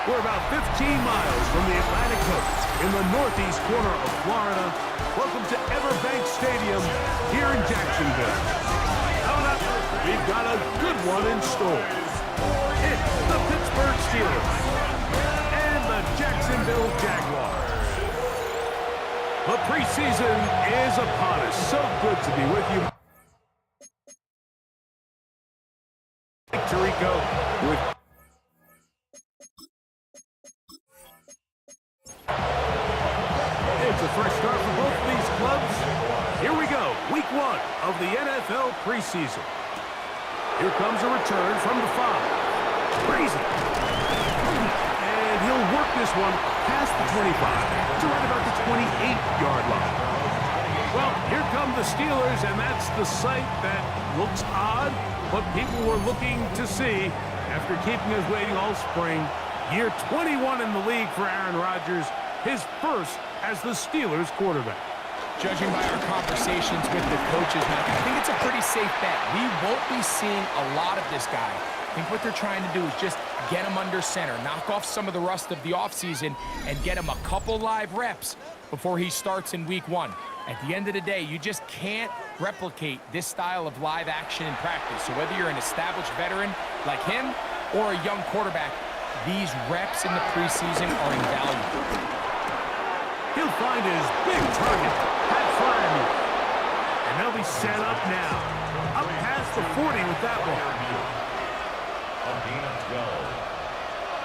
We're about 15 miles from the Atlantic coast in the northeast corner of Florida. Welcome to Everbank Stadium here in Jacksonville. Coming up, we've got a good one in store. It's the Pittsburgh Steelers and the Jacksonville Jaguars. The preseason is upon us. So good to be with you. Tarico with it's a fresh start for both of these clubs. Here we go, week 1 of the NFL preseason. Here comes a return from the 5. Crazy. And he'll work this one past the 25 to right about the 28-yard line. Well, here come the Steelers, and that's the sight that looks odd, what people were looking to see after keeping us waiting all spring. Year 21 in the league for Aaron Rodgers, his first as the Steelers quarterback. Judging by our conversations with the coaches, Matt, I think it's a pretty safe bet. We won't be seeing a lot of this guy. I think what they're trying to do is just get him under center, knock off some of the rust of the offseason, and get him a couple live reps before he starts in week 1. At the end of the day, you just can't replicate this style of live action in practice. So whether you're an established veteran like him or a young quarterback, these reps in the preseason are invaluable. He'll find his big target, Pat Fryermuth. And they'll be set up now. Up past the 40 with that one.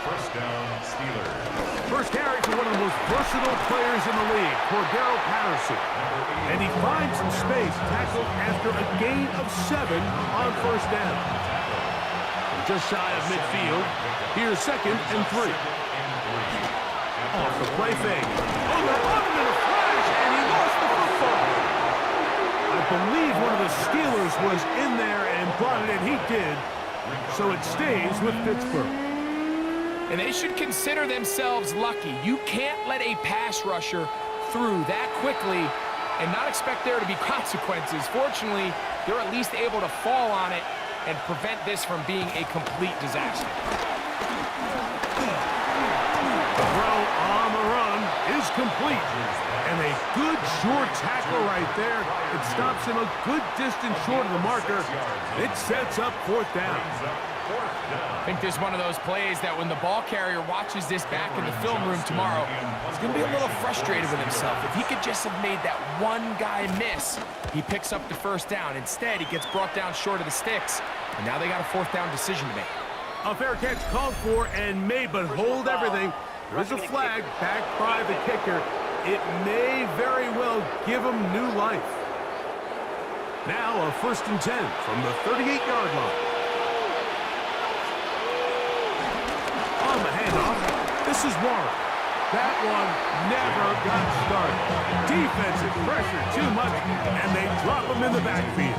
First down, Steelers. First carry for one of the most versatile players in the league, Cordero Patterson. And he finds some space, tackled after a gain of 7 on first down. Just shy of midfield. Here's 2nd and 3. Off the play fake. Oh, they're on him in a flash, and he lost the football. I believe one of the Steelers was in there and brought it in. He did. So it stays with Pittsburgh. And they should consider themselves lucky. You can't let a pass rusher through that quickly and not expect there to be consequences. Fortunately, they're at least able to fall on it and prevent this from being a complete disaster. The throw on the run is complete. And a good short tackle right there. It stops him a good distance short of the marker. It sets up 4th down. I think this is one of those plays that when the ball carrier watches this back in the film room tomorrow, he's going to be a little frustrated with himself. If he could just have made that one guy miss, he picks up the first down. Instead, he gets brought down short of the sticks, and now they got a 4th down decision to make. A fair catch called for and made, but hold everything. There is a flag backed by the kicker. It may very well give him new life. Now a 1st and 10 from the 38-yard line. On the handoff, this is Warren. That one never got started. Defensive pressure too much, and they drop him in the backfield.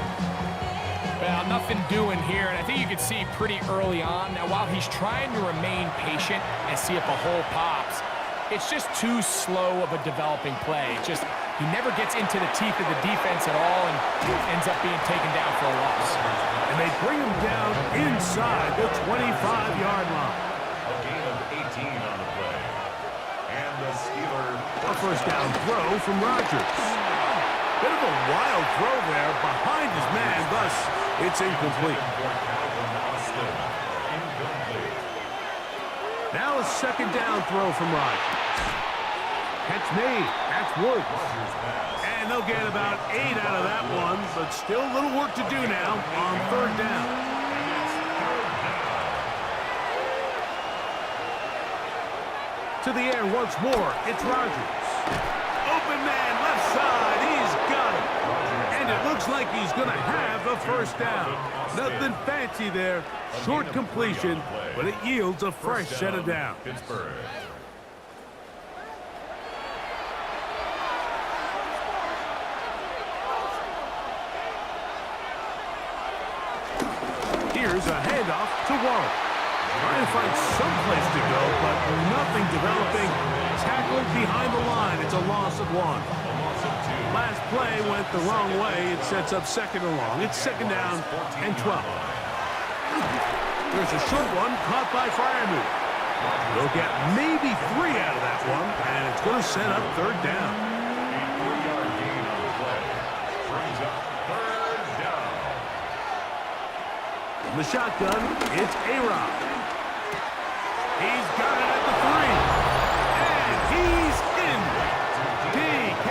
Well, nothing doing here, and I think you can see pretty early on. Now, while he's trying to remain patient and see if a hole pops, it's just too slow of a developing play. It's just, he never gets into the teeth of the defense at all and ends up being taken down for a loss. And they bring him down inside the 25-yard line. A gain of 18 on the play. And the Steelers. A first down throw from Rodgers. Bit of a wild throw there behind his man, thus it's incomplete. Now a 2nd down throw from Rodgers. Catch made. That's Woods. And they'll get about 8 out of that one, but still a little work to do now on 3rd down. To the air once more, it's Rodgers. Open man, left side, he's got it. And it looks like he's going to have the 1st down. Nothing fancy there, short completion, but it yields a fresh set of downs. Pittsburgh. Here's a handoff to Warren. Trying to find some place to go, but nothing developing. Tackled behind the line. It's a loss of 1. Last play went the wrong way. It sets up 2nd and long. It's 2nd down and 12. There's a short one caught by Fryermuth. They'll get maybe 3 out of that one, and it's going to set up third down. A 3-yard gain on the play. Brings up third down. In the shotgun, it's A-Rod. He's got it at the 3. And he's in. DK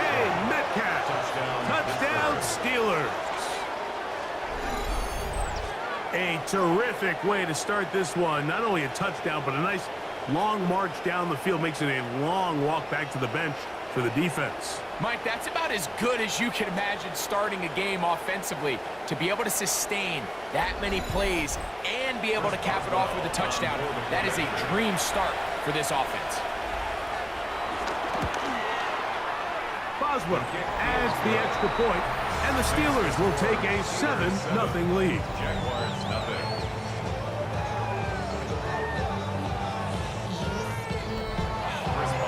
Metcalf. Touchdown Steelers. A terrific way to start this one. Not only a touchdown, but a nice long march down the field. Makes it a long walk back to the bench for the defense. Mike, that's about as good as you can imagine starting a game offensively. To be able to sustain that many plays and be able to cap it off with a touchdown, that is a dream start for this offense. Boswell adds the extra point, and the Steelers will take a 7-0 lead. Jaguars nothing.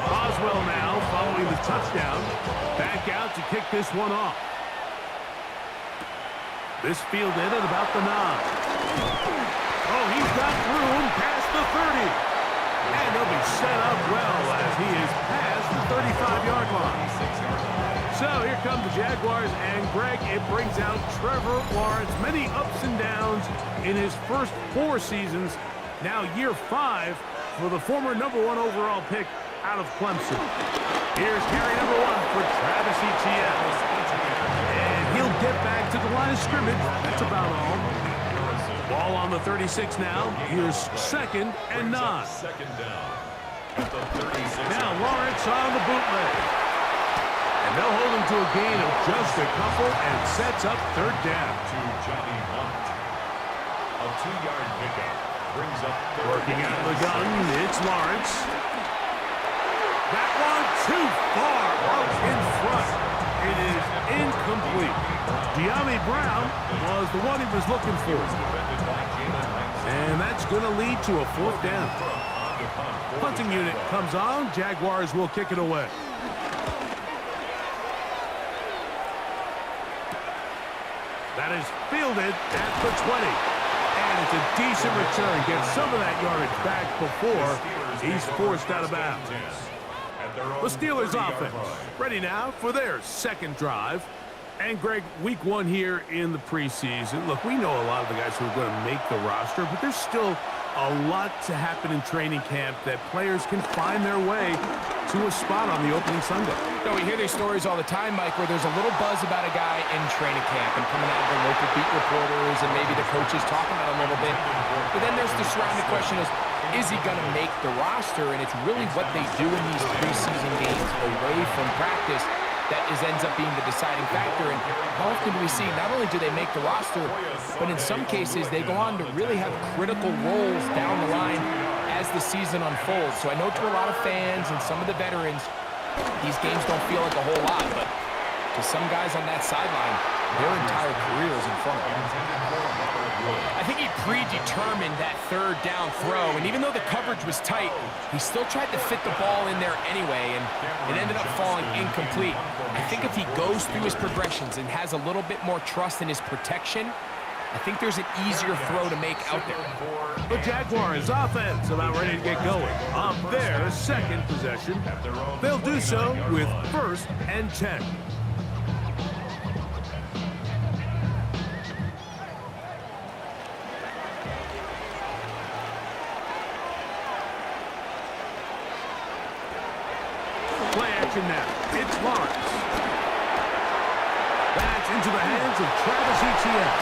Boswell now following the touchdown. Back out to kick this one off. This fielded at about the 9. Oh, he's got room past the 30. And he'll be set up well as he is past the 35-yard line. So here come the Jaguars, and Greg, it brings out Trevor Lawrence. Many ups and downs in his first 4 seasons. Now year 5 for the former #1 overall pick out of Clemson. Here's carry number 1 for Travis Etienne. And he'll get back to the line of scrimmage. That's about all. Ball on the 36 now. Here's 2nd and 9. Second down. At the 36. Now Lawrence on the bootleg. And they'll hold him to a gain of just a couple and sets up third down. To Johnny Hunt. A 2-yard pickup. Brings up third. Working out of the gun, it's Lawrence. That one too far out in front. It is incomplete. De'Ami Brown was the one he was looking for. And that's going to lead to a 4th down. Punting unit comes on. Jaguars will kick it away. That is fielded at the 20. And it's a decent return. Gets some of that yardage back before he's forced out of bounds. The Steelers offense ready now for their 2nd drive. And Greg, week 1 here in the preseason. Look, we know a lot of the guys who are going to make the roster, but there's still a lot to happen in training camp that players can find their way to a spot on the opening Sunday. No, we hear these stories all the time, Mike, where there's a little buzz about a guy in training camp and coming out of the local beat reporters and maybe the coaches talking about it a little bit. But then there's the surrounding question is he going to make the roster? And it's really what they do in these preseason games away from practice that ends up being the deciding factor. And how often do we see not only do they make the roster, but in some cases they go on to really have critical roles down the line as the season unfolds. So I know to a lot of fans and some of the veterans, these games don't feel like a whole lot, but to some guys on that sideline, their entire career is in front of them. I think he predetermined that 3rd down throw, and even though the coverage was tight, he still tried to fit the ball in there anyway, and it ended up falling incomplete. I think if he goes through his progressions and has a little bit more trust in his protection, I think there's an easier throw to make out there. The Jaguars offense about ready to get going on their 2nd possession. They'll do so with 1st and 10. Play action now. It's Lawrence. That's into the hands of Travis Etienne.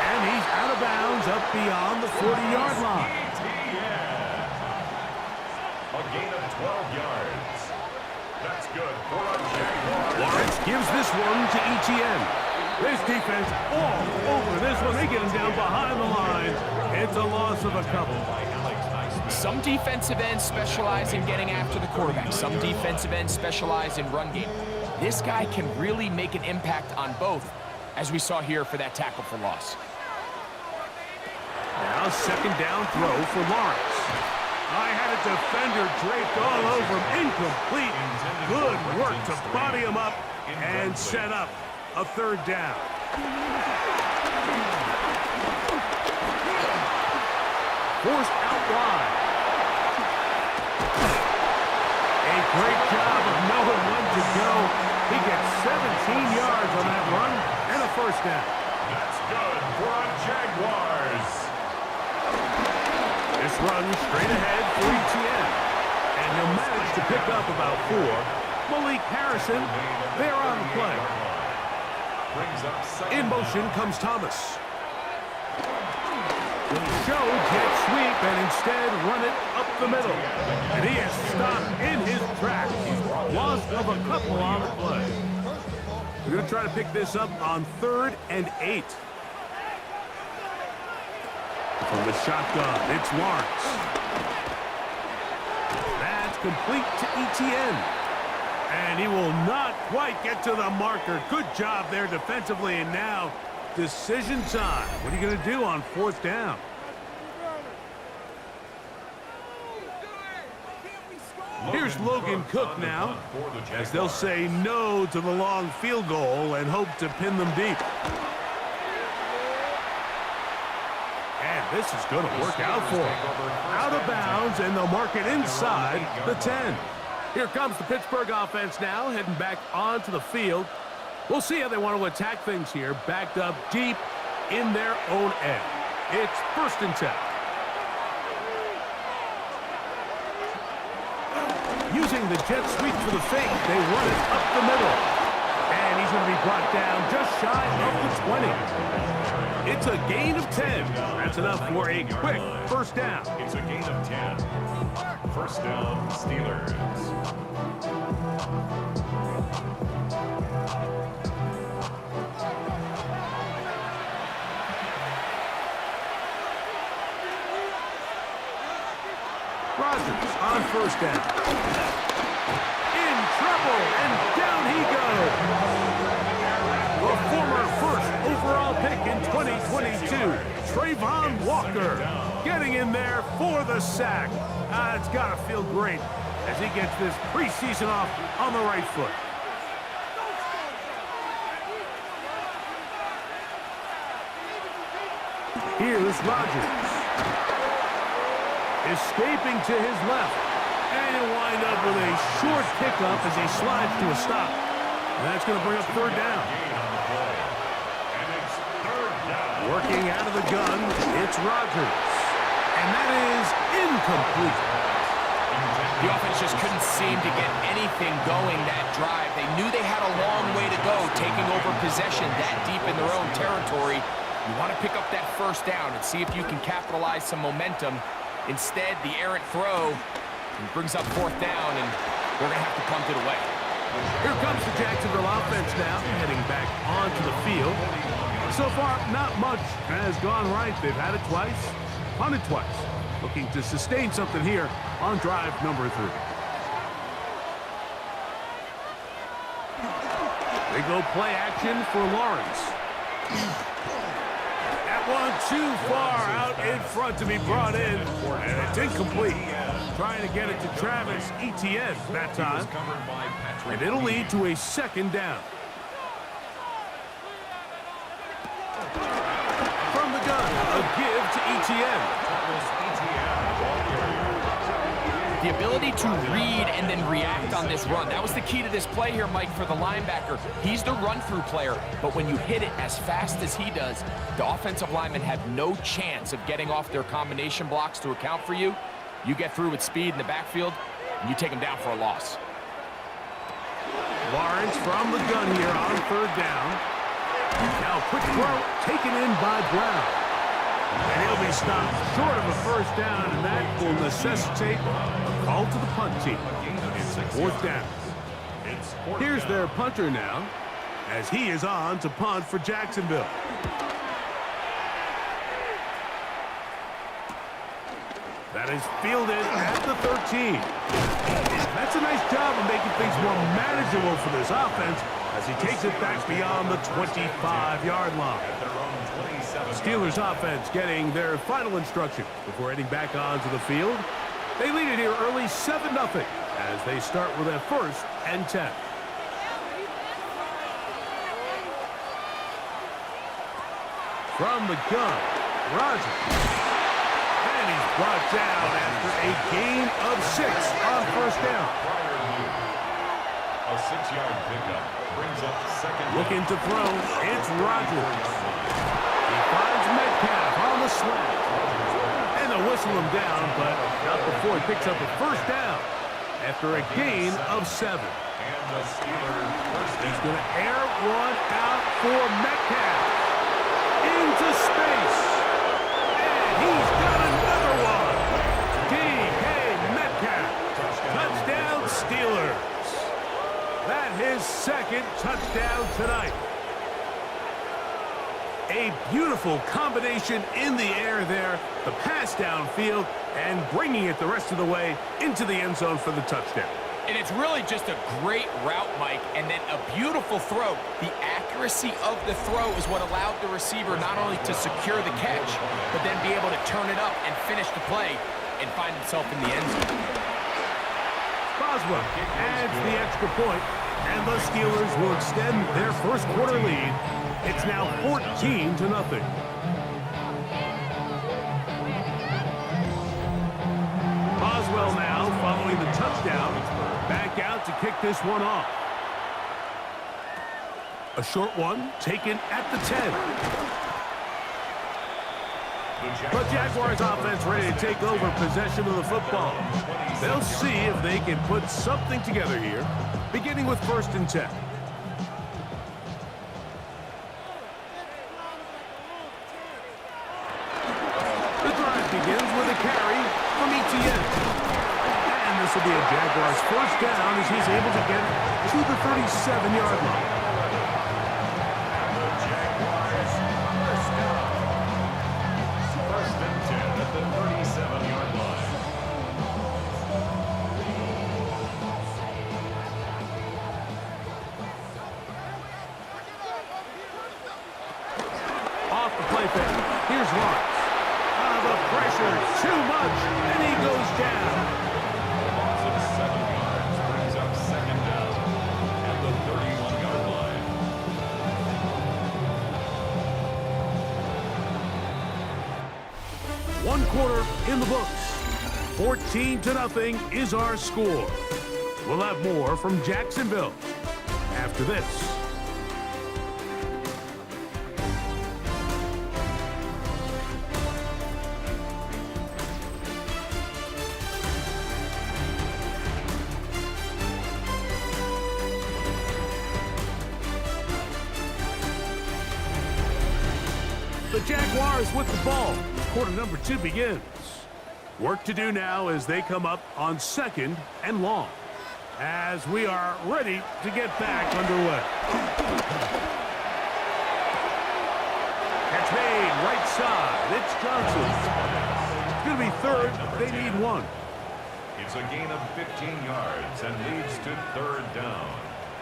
And he's out of bounds up beyond the 40-yard line. A gain of 12 yards. That's good for a Jaguar. Lawrence gives this one to Etienne. This defense all over this one. They get him down behind the line. It's a loss of a couple. Some defensive ends specialize in getting after the quarterback. Some defensive ends specialize in run game. This guy can really make an impact on both, as we saw here for that tackle for loss. Now 2nd down throw for Lawrence. I had a defender draped all over him. Incomplete. Good work to body him up and set up a 3rd down. Forced out wide. Great job of knowing when to go. He gets 17 yards on that run and a first down. That's good for our Jaguars. This run straight ahead for ETN. And he'll manage to pick up about 4. Malik Harrison, there on the play. In motion comes Thomas. They show jet sweep and instead run it up the middle. And he is stopped in his tracks. Loss of a couple on the play. We're going to try to pick this up on 3rd and 8. From the shotgun, it's Lawrence. That's complete to ETN. And he will not quite get to the marker. Good job there defensively. And now, decision time. What are you going to do on 4th down? Here's Logan Cook now, as they'll say no to the long field goal and hope to pin them deep. And this is going to work out for him. Out of bounds, and they'll mark it inside the 10. Here comes the Pittsburgh offense now, heading back onto the field. We'll see how they want to attack things here, backed up deep in their own end. It's 1st and 10. Using the jet sweep for the fake, they run it up the middle. And he's going to be brought down just shy of the 20. It's a gain of 10. That's enough for a quick first down. It's a gain of 10. First down, Steelers. Rodgers on 1st down. In trouble, and down he goes. The former 1st overall pick in 2022, Trayvon Walker, getting in there for the sack. It's got to feel great as he gets this preseason off on the right foot. Here's Rodgers. Escaping to his left. And he'll wind up with a short pickup as he slides to a stop. And that's going to bring up 3rd down. Working out of the gun, it's Rodgers. And that is incomplete. The offense just couldn't seem to get anything going that drive. They knew they had a long way to go, taking over possession that deep in their own territory. You want to pick up that first down and see if you can capitalize some momentum. Instead, the errant throw brings up 4th down, and they're going to have to punt it away. Here comes the Jacksonville offense now, heading back onto the field. So far, not much has gone right. They've had it twice, punted twice. Looking to sustain something here on drive number 3. They go play action for Lawrence. That one too far out in front to be brought in, and it's incomplete. Trying to get it to Travis Etienne that time, and it'll lead to a 2nd down. From the gun, a give to Etienne. The ability to read and then react on this run. That was the key to this play here, Mike, for the linebacker. He's the run-through player, but when you hit it as fast as he does, the offensive linemen have no chance of getting off their combination blocks to account for you. You get through with speed in the backfield, and you take them down for a loss. Lawrence from the gun here on 3rd down. Now quick throw taken in by Brown. And he'll be stopped short of a first down, and that will necessitate a call to the punt team. It's 4th down. Here's their punter now, as he is on to punt for Jacksonville. That is fielded at the 13. That's a nice job of making things more manageable for this offense as he takes it back beyond the 25-yard line. Steelers offense getting their final instruction before heading back onto the field. They lead it here early 7-0 as they start with a 1st and 10. From the gun, Rodgers. And he's brought down after a gain of 6 on first down. A 6-yard pickup brings up second. Looking to throw, it's Rodgers. He finds Metcalf on the slant. And they'll whistle him down, but not before he picks up a first down after a gain of 7. And the Steelers first down. He's going to air one out for Metcalf. Into space. And he's got another one. D.K. Metcalf. Touchdown Steelers. That his second touchdown tonight. A beautiful combination in the air there. The pass downfield and bringing it the rest of the way into the end zone for the touchdown. And it's really just a great route, Mike, and then a beautiful throw. The accuracy of the throw is what allowed the receiver not only to secure the catch, but then be able to turn it up and finish the play and find himself in the end zone. Boswell adds the extra point, and the Steelers will extend their first quarter lead. It's now 14-0. Boswell now following the touchdown, back out to kick this one off. A short one taken at the 10. The Jaguars offense ready to take over possession of the football. They'll see if they can put something together here, beginning with 1st and 10. The drive begins with a carry from Etienne. And this will be a Jaguars first down as he's able to get to the 37-yard line. Here's Lawrence. The pressure, too much, and he goes down. Loss of 7 yards brings up second down at the 31-yard line. One quarter in the books. 14-0 is our score. We'll have more from Jacksonville after this. The Jaguars with the ball. Quarter number 2 begins. Work to do now as they come up on 2nd and long. As we are ready to get back underway. Catch made, right side. It's Johnson. It's going to be 3rd. They need 1. It's a gain of 15 yards and leads to 3rd down.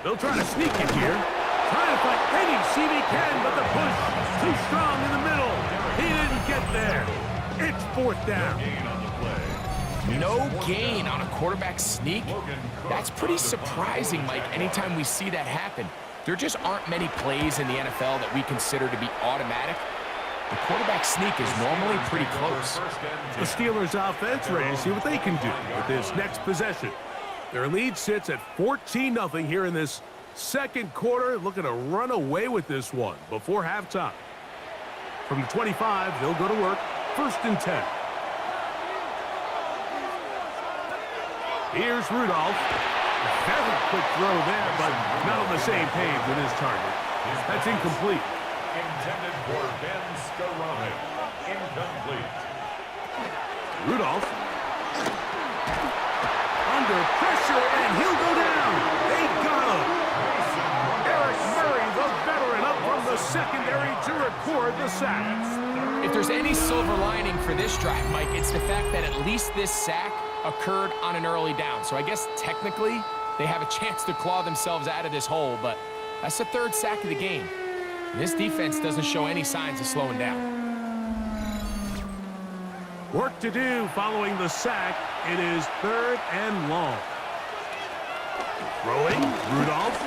They'll try to sneak it here. Trying to find any seam he can, but the push too strong in the middle. He didn't get there. It's 4th down. No gain on a quarterback sneak? That's pretty surprising, Mike, anytime we see that happen. There just aren't many plays in the NFL that we consider to be automatic. The quarterback sneak is normally pretty close. The Steelers offense ready to see what they can do with this next possession. Their lead sits at 14-0 here in this second quarter, looking to run away with this one before halftime. From the 25, they'll go to work. 1st and 10. Here's Rudolph. Very quick throw there, but not on the same page with his target. That's incomplete. Intended for Ben Skowronek. Incomplete. Rudolph. Under pressure, and he'll go down. They got him. Eric Murray, the veteran, up from the secondary to record the sack. If there's any silver lining for this drive, Mike, it's the fact that at least this sack occurred on an early down. So I guess technically they have a chance to claw themselves out of this hole, but that's the 3rd sack of the game. And this defense doesn't show any signs of slowing down. Work to do following the sack. It is 3rd and long. Throwing, Rudolph.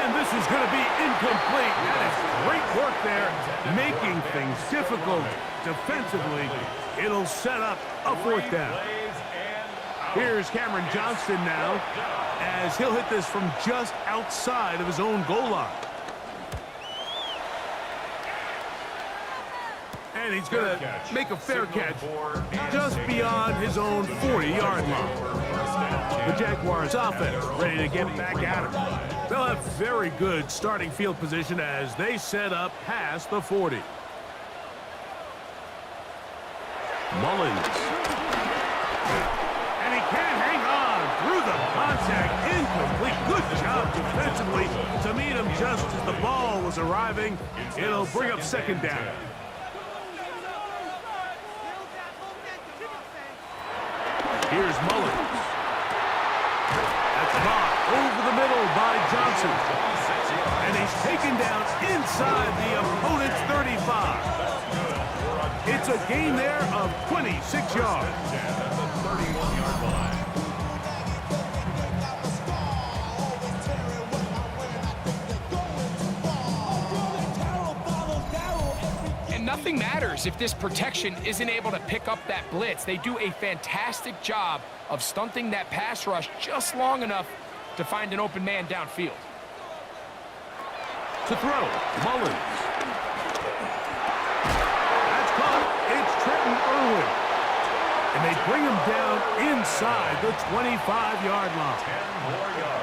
And this is going to be incomplete. That is great work there, making things difficult defensively, it'll set up a fourth down. Here's Cameron Johnston now, as he'll hit this from just outside of his own goal line. And he's going to make a fair catch just beyond his own 40-yard line. The Jaguars offense ready to get back at him. They'll have very good starting field position as they set up past the 40. Mullins. And he can't hang on through the contact. Incomplete. Good job defensively to meet him just as the ball was arriving. It'll bring up second down. Here's Mullins. That's caught over the middle by Johnson. And he's taken down inside the opponent's 35. It's a gain there of 26 yards. Nothing matters if this protection isn't able to pick up that blitz. They do a fantastic job of stunting that pass rush just long enough to find an open man downfield. To throw, Mullins. That's caught. It's Trenton Irwin. And they bring him down inside the 25-yard line. 10 more yards.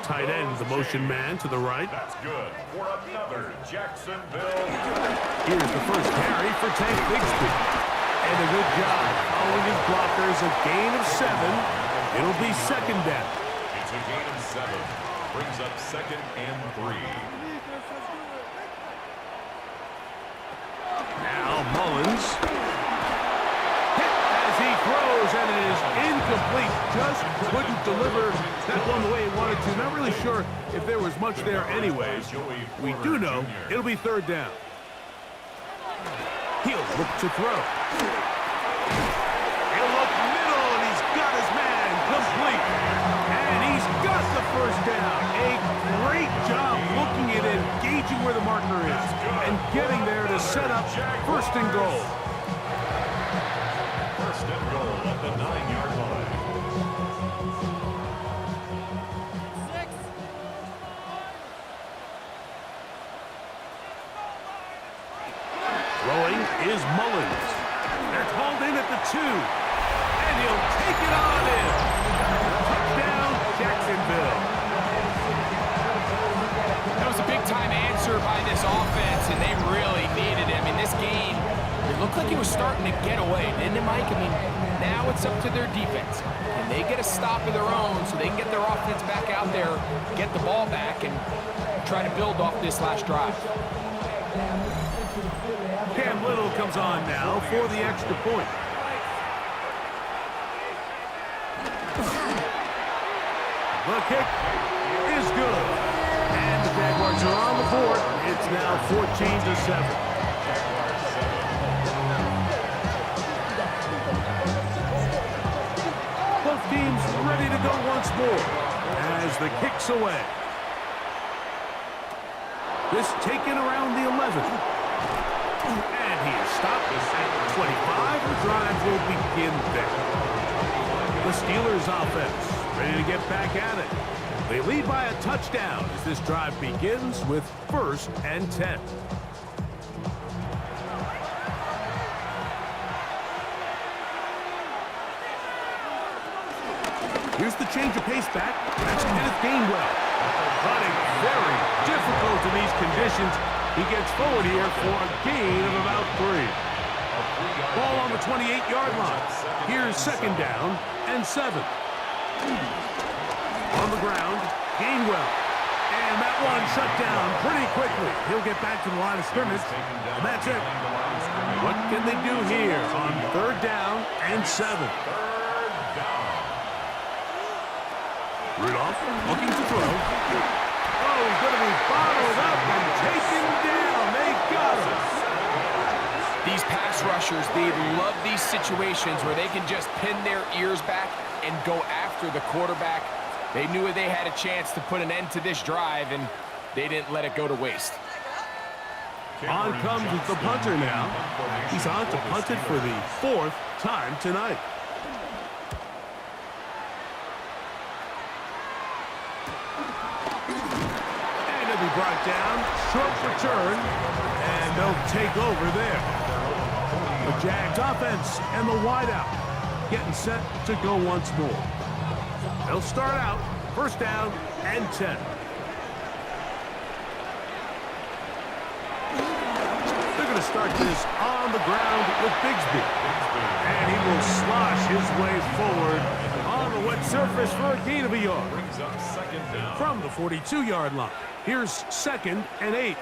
Tight end, the motion man to the right. That's good for another Jacksonville. Here's the first carry for Tank Bigsby. And a good job following his blockers. A gain of 7. It'll be second down. It's a gain of 7. Brings up second and 3. Now Mullins. Hit as he throws, and it is incomplete. Just couldn't deliver that one the way he wanted to. Not really sure if there was much there anyways. We do know it'll be third down. He'll look to throw. He'll look middle, and he's got his man complete. And he's got the first down. A great job looking at it, gauging where the marker is, and getting there to set up first and goal. First and goal at the 9-yard line. Throwing is Mullins. They're called in at the 2. And he'll take it on in. Touchdown, Jacksonville. That was a big-time answer by this offense, and they really needed him. In this game, it looked like he was starting to get away, didn't it, Mike? I mean, now it's up to their defense. Can they get a stop of their own so they can get their offense back out there, get the ball back, and try to build off this last drive? Cam Little comes on now for the extra point. The kick is good. And the Jaguars are on the board. It's now 14-7. Both teams ready to go once more as the kick's away. This taken around the 11. And he is stopped at 25. The drive will begin there. The Steelers offense ready to get back at it. They lead by a touchdown as this drive begins with 1st and 10. Here's the change of pace back. That's Kenneth Gainwell. Running very difficult in these conditions. He gets forward here for a gain of about 3. Ball on the 28-yard line. Here's second down and 7. On the ground, Gainwell. And that one shut down pretty quickly. He'll get back to the line of scrimmage. And that's it. What can they do here on 3rd down and 7? Rudolph looking to throw. Oh, he's going to be bottled up and taken down. They got him. These pass rushers, they love these situations where they can just pin their ears back and go after the quarterback. They knew they had a chance to put an end to this drive, and they didn't let it go to waste. On comes the punter now. He's on to punt it for the 4th time tonight. And he'll be brought down. Short return. And they'll take over there. The Jags offense and the wideout getting set to go once more. They'll start out 1st down and 10. To start this on the ground with Bigsby. And he will slosh his way forward on the wet surface for a gain of a yard. From the 42-yard line, here's 2nd and 8.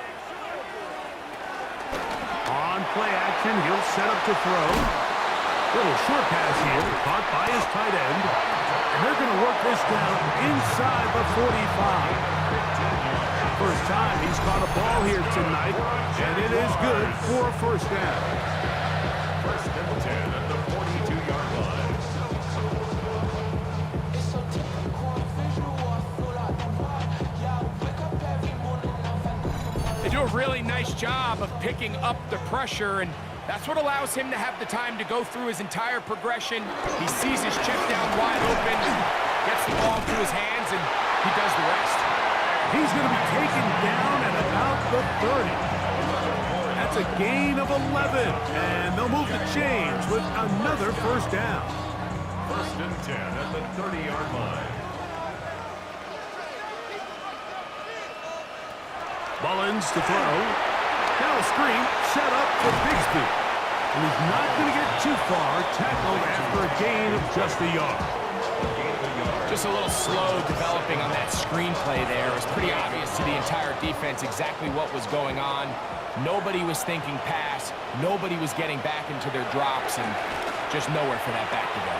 On play action, he'll set up to throw. Little short pass here, caught by his tight end. And they're going to work this down inside the 45. First time he's caught a ball here tonight, and it is good for a 1st down. 1st and 10 at the 42-yard line. They do a really nice job of picking up the pressure, and that's what allows him to have the time to go through his entire progression. He sees his check down wide open, gets the ball into his hands, and he does the rest. He's going to be taken down at about the 30. That's a gain of 11, and they'll move the chains with another 1st down. 1st and 10 at the 30-yard line. Mullins to throw. Now a screen set up for Bigsby. And he's not going to get too far, tackled after a gain of just a yard. Just a little slow developing on that screenplay there. It was pretty obvious to the entire defense exactly what was going on. Nobody was thinking pass. Nobody was getting back into their drops, and just nowhere for that back to go.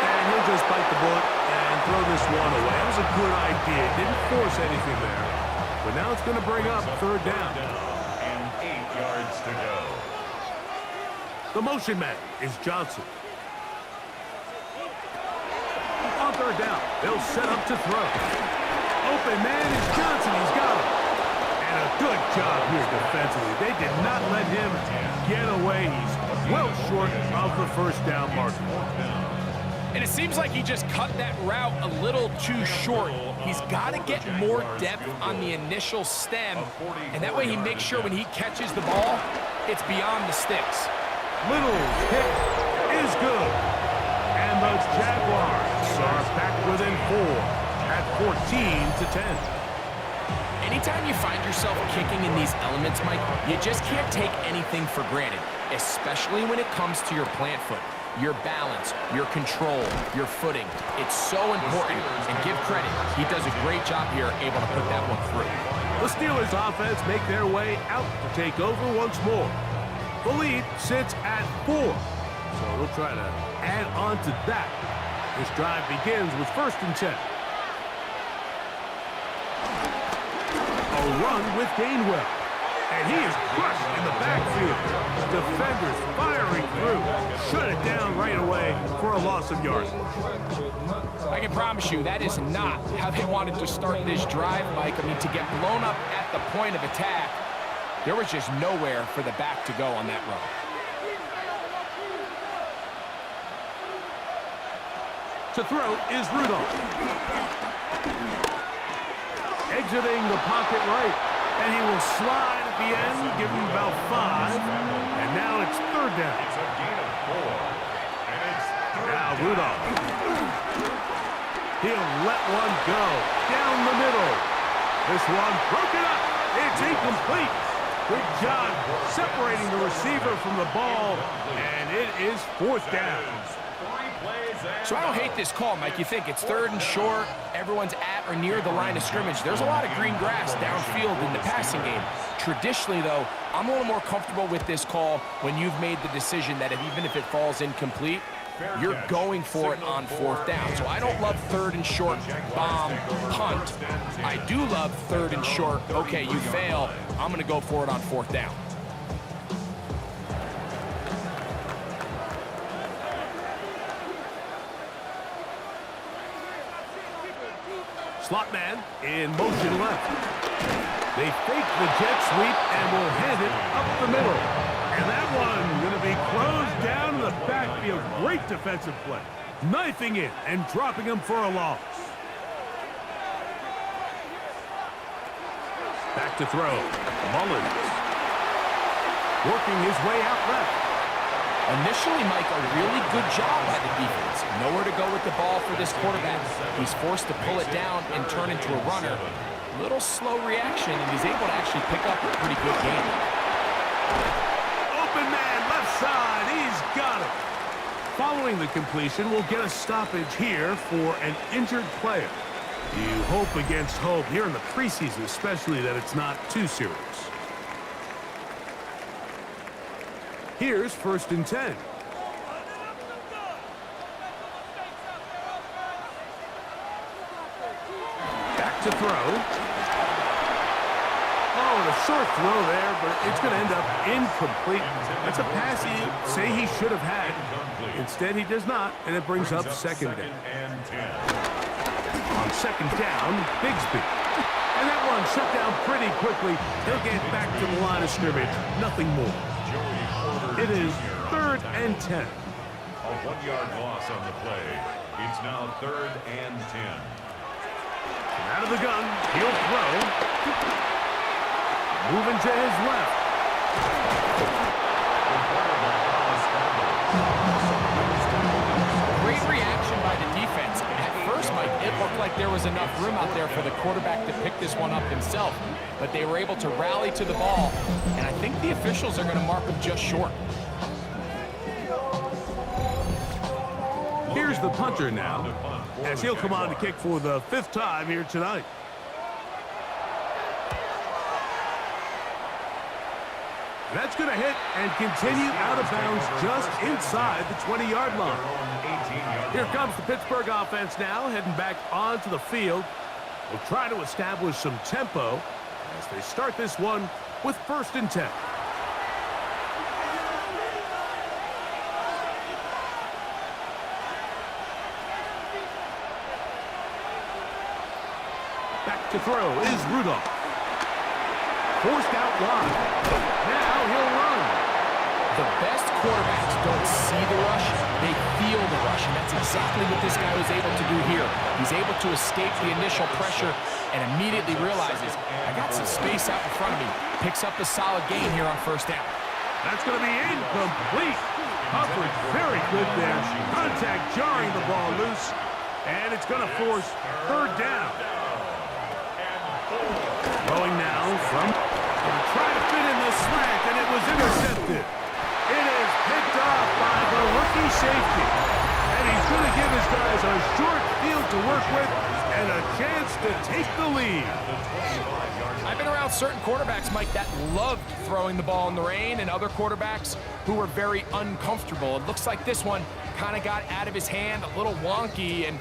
And he'll just bite the bullet and throw this one away. That was a good idea. Didn't force anything there. But now it's going to bring up 3rd down. And 8 yards to go. The motion man is Johnson. On 3rd down, they'll set up to throw. Open man is Johnson. He's got him. And a good job here defensively. They did not let him get away. He's well short of the 1st down marker. And it seems like he just cut that route a little too short. He's got to get more depth on the initial stem, and that way he makes sure when he catches the ball, it's beyond the sticks. Little's hit is good. And the Jaguars are back within 4 at 14-10. Anytime you find yourself kicking in these elements, Mike, you just can't take anything for granted, especially when it comes to your plant foot. Your balance, your control, your footing. It's so important, and give credit. He does a great job here able to put that one through. The Steelers offense make their way out to take over once more. The lead sits at 4, so we'll try to add on to that. This drive begins with 1st and 10. A run with Gainwell. And he is crushed in the backfield. Defenders firing through. Shut it down right away for a loss of yards. I can promise you that is not how they wanted to start this drive, Mike. I mean, to get blown up at the point of attack, there was just nowhere for the back to go on that run. To throw is Rudolph. Exiting the pocket right. And he will slide at the end, give him about 5. And now it's 3rd down. It's a gain of 4. And it's 3rd now down. Rudolph. He'll let one go down the middle. This one broken up. It's incomplete. Good job separating the receiver from the ball. And it is 4th down. So I don't hate this call, Mike. You think it's 3rd and short, everyone's at or near the line of scrimmage. There's a lot of green grass downfield in the passing game. Traditionally, though, I'm a little more comfortable with this call when you've made the decision that even if it falls incomplete, you're going for it on 4th down. So I don't love 3rd and short, bomb, punt. I do love 3rd and short, okay, you fail, I'm going to go for it on 4th down. Slot man in motion left. They fake the jet sweep and will hand it up the middle. And that one going to be closed down in the backfield. Great defensive play. Knifing it and dropping him for a loss. Back to throw. Mullins. Working his way out left. Initially, Mike, a really good job by the defense. Nowhere to go with the ball for this quarterback. He's forced to pull it down and turn into a runner. Little slow reaction, and he's able to actually pick up a pretty good game. Open man, left side. He's got it. Following the completion, we'll get a stoppage here for an injured player. You hope against hope here in the preseason, especially that it's not too serious. Here's 1st and 10. Back to throw. Oh, and a short throw there, but it's going to end up incomplete. That's a pass he say he should have had. Instead, he does not, and it brings up 2nd down. On 2nd down, Bigsby. And that one shut down pretty quickly. He'll get back to the line of scrimmage. Nothing more. It is 3rd and 10. A 1-yard loss on the play. It's now 3rd and 10. Out of the gun, he'll throw. Moving to his left. Great reaction by the defense. At first, Mike, it looked like there was enough room out there for the quarterback to pick this one up himself. But they were able to rally to the ball, and I think the officials are going to mark him just short. Here's the punter now, as he'll come on to kick for the 5th time here tonight. That's going to hit and continue out of bounds just inside the 20-yard line. Here comes the Pittsburgh offense now, heading back onto the field. We'll try to establish some tempo as they start this one with 1st and 10. Back to throw is Rudolph. Forced out wide. Now he'll run. The best quarterbacks don't see the rush, they feel the rush, and that's exactly what this guy was able to do here. He's able to escape the initial pressure and immediately realizes, I got some space out in front of me. Picks up a solid gain here on 1st down. That's going to be incomplete. Coverage very good there. Contact jarring the ball loose, and it's going to force 3rd down. Throwing now from trying to fit in the slant, and it was intercepted. It is picked off by the rookie safety. And he's going to give his guys a short field to work with and a chance to take the lead. I've been around certain quarterbacks, Mike, that loved throwing the ball in the rain, and other quarterbacks who were very uncomfortable. It looks like this one kind of got out of his hand, a little wonky, and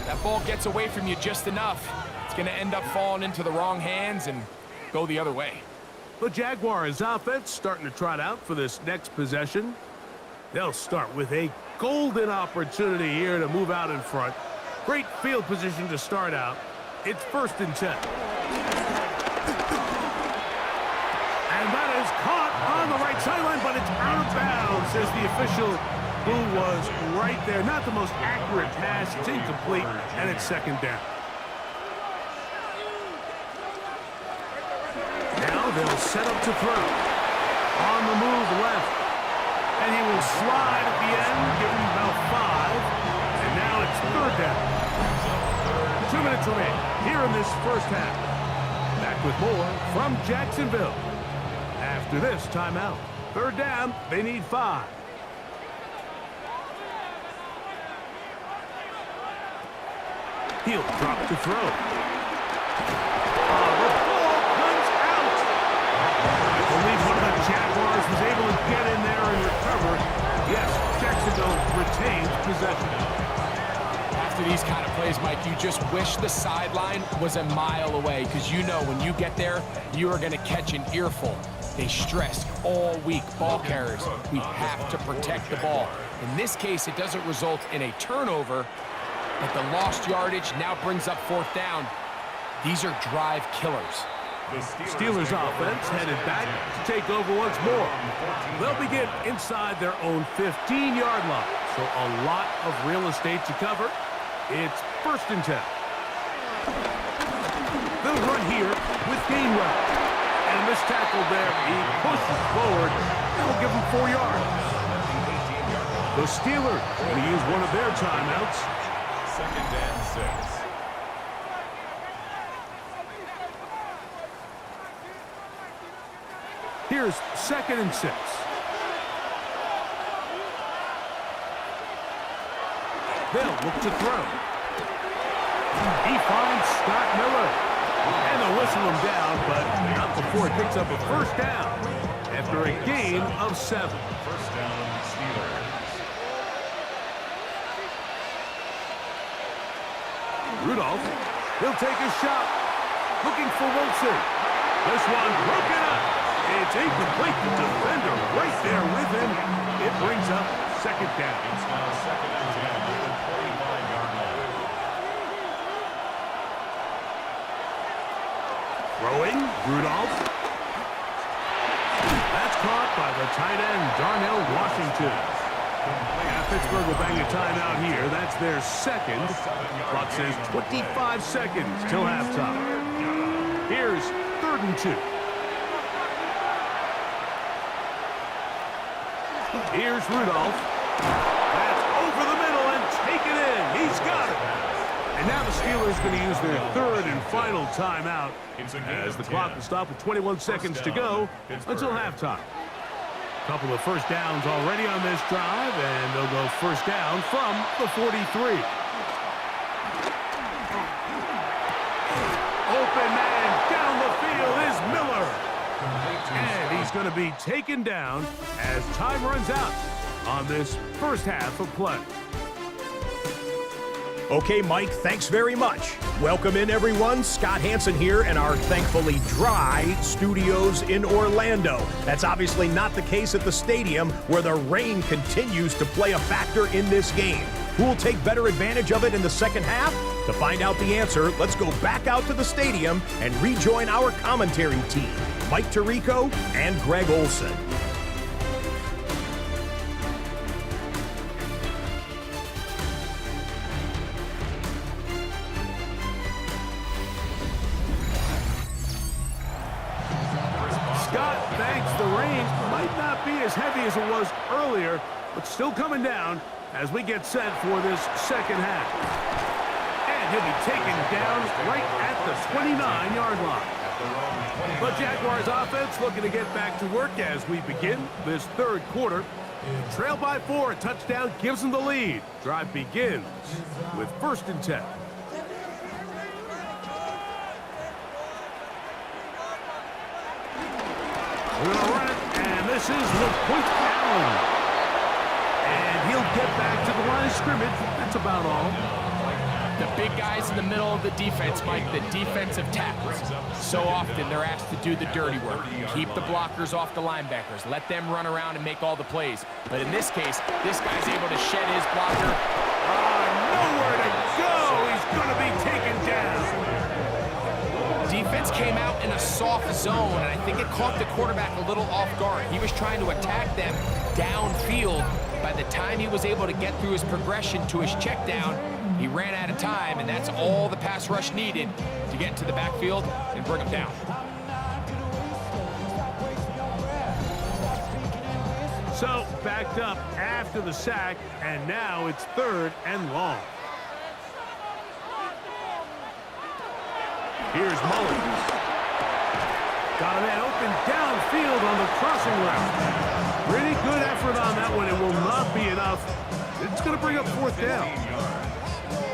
that ball gets away from you just enough. It's going to end up falling into the wrong hands and go the other way. The Jaguars offense starting to trot out for this next possession. They'll start with a golden opportunity here to move out in front. Great field position to start out. It's 1st and 10. And that is caught on the right sideline, but it's out of bounds, says the official who was right there. Not the most accurate pass. It's incomplete, and it's 2nd down. Now they'll set up to throw. On the move left. And he will slide at the end, give him about 5. And now it's 3rd down. 2 minutes remaining here in this 1st half. Back with more from Jacksonville. After this timeout. 3rd down, they need 5. He'll drop to throw. Jaguars was able to get in there and recover. Yes, Jacksonville retained possession. After these kind of plays, Mike, you just wish the sideline was a mile away, because you know when you get there, you are going to catch an earful. They stress all week, ball carriers, we have to protect the ball. In this case, it doesn't result in a turnover, but the lost yardage now brings up 4th down. These are drive killers. The Steelers offense headed back to take over once more. They'll begin inside their own 15-yard line, so a lot of real estate to cover. It's 1st and 10. They'll run here with Gainwell. And this tackle there, he pushes forward. That'll give him 4 yards. The Steelers will use one of their timeouts. 2nd and 6. Here's 2nd and 6. They'll look to throw. He finds Scott Miller. And they'll whistle him down, but not before he picks up a 1st down after a gain of 7. 1st down, Steelers. Rudolph, he'll take a shot. Looking for Wilson. This one broken up. It's incomplete. The defender right there with him. It brings up 2nd down. It's now 2nd and 10 at the 25-yard line. Throwing, Rudolph. That's caught by the tight end, Darnell Washington. Now Pittsburgh will bang a timeout here. That's their 2nd. Clock says 25 seconds till halftime. Here's 3rd and 2. Here's Rudolph. That's over the middle and taken in. He's got it. And now the Steelers going to use their 3rd and final timeout as the clock will stop with 21 seconds to go until halftime. Couple of 1st downs already on this drive, and they'll go 1st down from the 43. Open man down the field is Miller. And he's going to be taken down as time runs out on this 1st half of play. Okay, Mike, thanks very much. Welcome in, everyone. Scott Hansen here in our thankfully dry studios in Orlando. That's obviously not the case at the stadium, where the rain continues to play a factor in this game. Who will take better advantage of it in the 2nd half? To find out the answer, let's go back out to the stadium and rejoin our commentary team, Mike Tirico and Greg Olson. Scott thanks the rain. Might not be as heavy as it was earlier, but still coming down as we get set for this 2nd half. And he'll be taken down right at the 29-yard line. The Jaguars offense looking to get back to work as we begin this 3rd quarter. Trail by 4, a touchdown gives them the lead. Drive begins with 1st and 10. We're going to run it, and this is LaQuint Allen. And he'll get back to the line of scrimmage. That's about all. The big guys in the middle of the defense, Mike, the defensive tackles. So often they're asked to do the dirty work. Keep the blockers off the linebackers. Let them run around and make all the plays. But in this case, this guy's able to shed his blocker. Nowhere to go. He's going to be taken down. Defense came out in a soft zone, and I think it caught the quarterback a little off guard. He was trying to attack them downfield. By the time he was able to get through his progression to his check down, he ran out of time, and that's all the pass rush needed to get into the backfield and bring him down. So, backed up after the sack, and now it's 3rd and long. Here's Mullins. Got a man open downfield on the crossing route. Pretty good effort on that one. It will not be enough. It's going to bring up 4th down.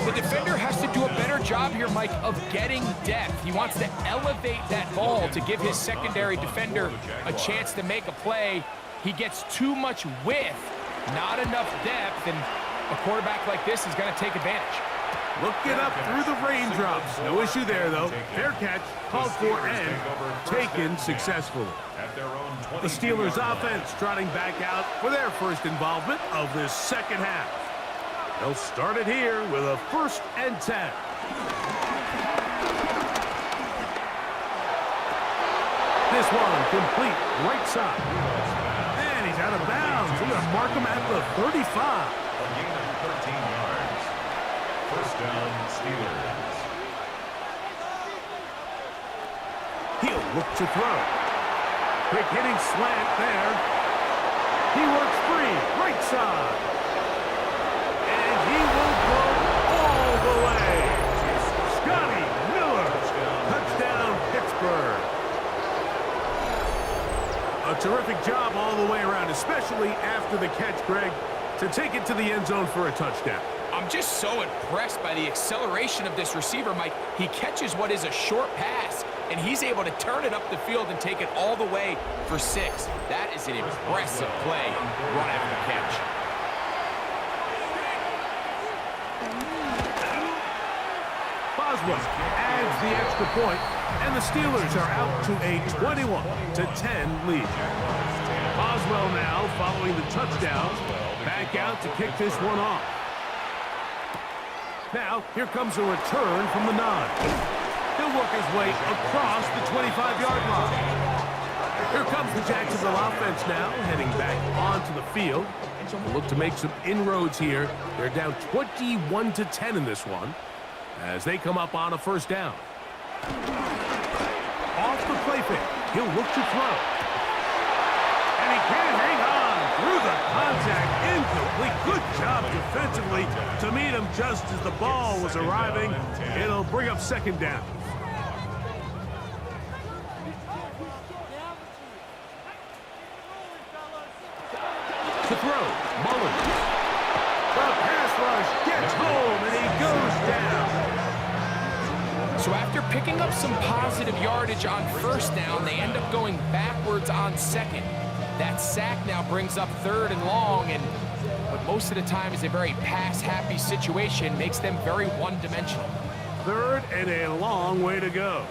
The defender has to do a better job here, Mike, of getting depth. He wants to elevate that ball to give his secondary defender a chance to make a play. He gets too much width, not enough depth, and a quarterback like this is going to take advantage. Looking up through the raindrops. No issue there, though. Fair catch, called for, and taken successfully. The Steelers offense trotting back out for their first involvement of this 2nd half. They'll start it here with a 1st and 10. This one complete right side. And he's out of bounds. He's going to mark him at the 35. A gain of 13 yards. 1st down, Steelers. He'll look to throw. Quick hitting slant there. He works free, right side. And he will go all the way. Scotty Miller. Touchdown, Pittsburgh. A terrific job all the way around, especially after the catch, Greg, to take it to the end zone for a touchdown. I'm just so impressed by the acceleration of this receiver, Mike. He catches what is a short pass, and he's able to turn it up the field and take it all the way for 6. That is an impressive play run after catch. Boswell adds the extra point, and the Steelers are out to a 21-10 lead. Boswell now following the touchdown, back out to kick this one off. Now, here comes a return from the 9. He'll work his way across the 25-yard line. Here comes the Jacksonville offense now, heading back onto the field. They'll look to make some inroads here. They're down 21-10 in this one as they come up on a 1st down. Off the play fake, he'll look to throw. And he can't hang on through the contact. Incomplete. Good job defensively to meet him just as the ball was arriving. It'll bring up 2nd down. To throw, Mullen. The pass rush gets home, and he goes down. So after picking up some positive yardage on 1st down, they end up going backwards on 2nd. That sack now brings up 3rd and long, and what most of the time is a very pass-happy situation makes them very one-dimensional. 3rd and a long way to go.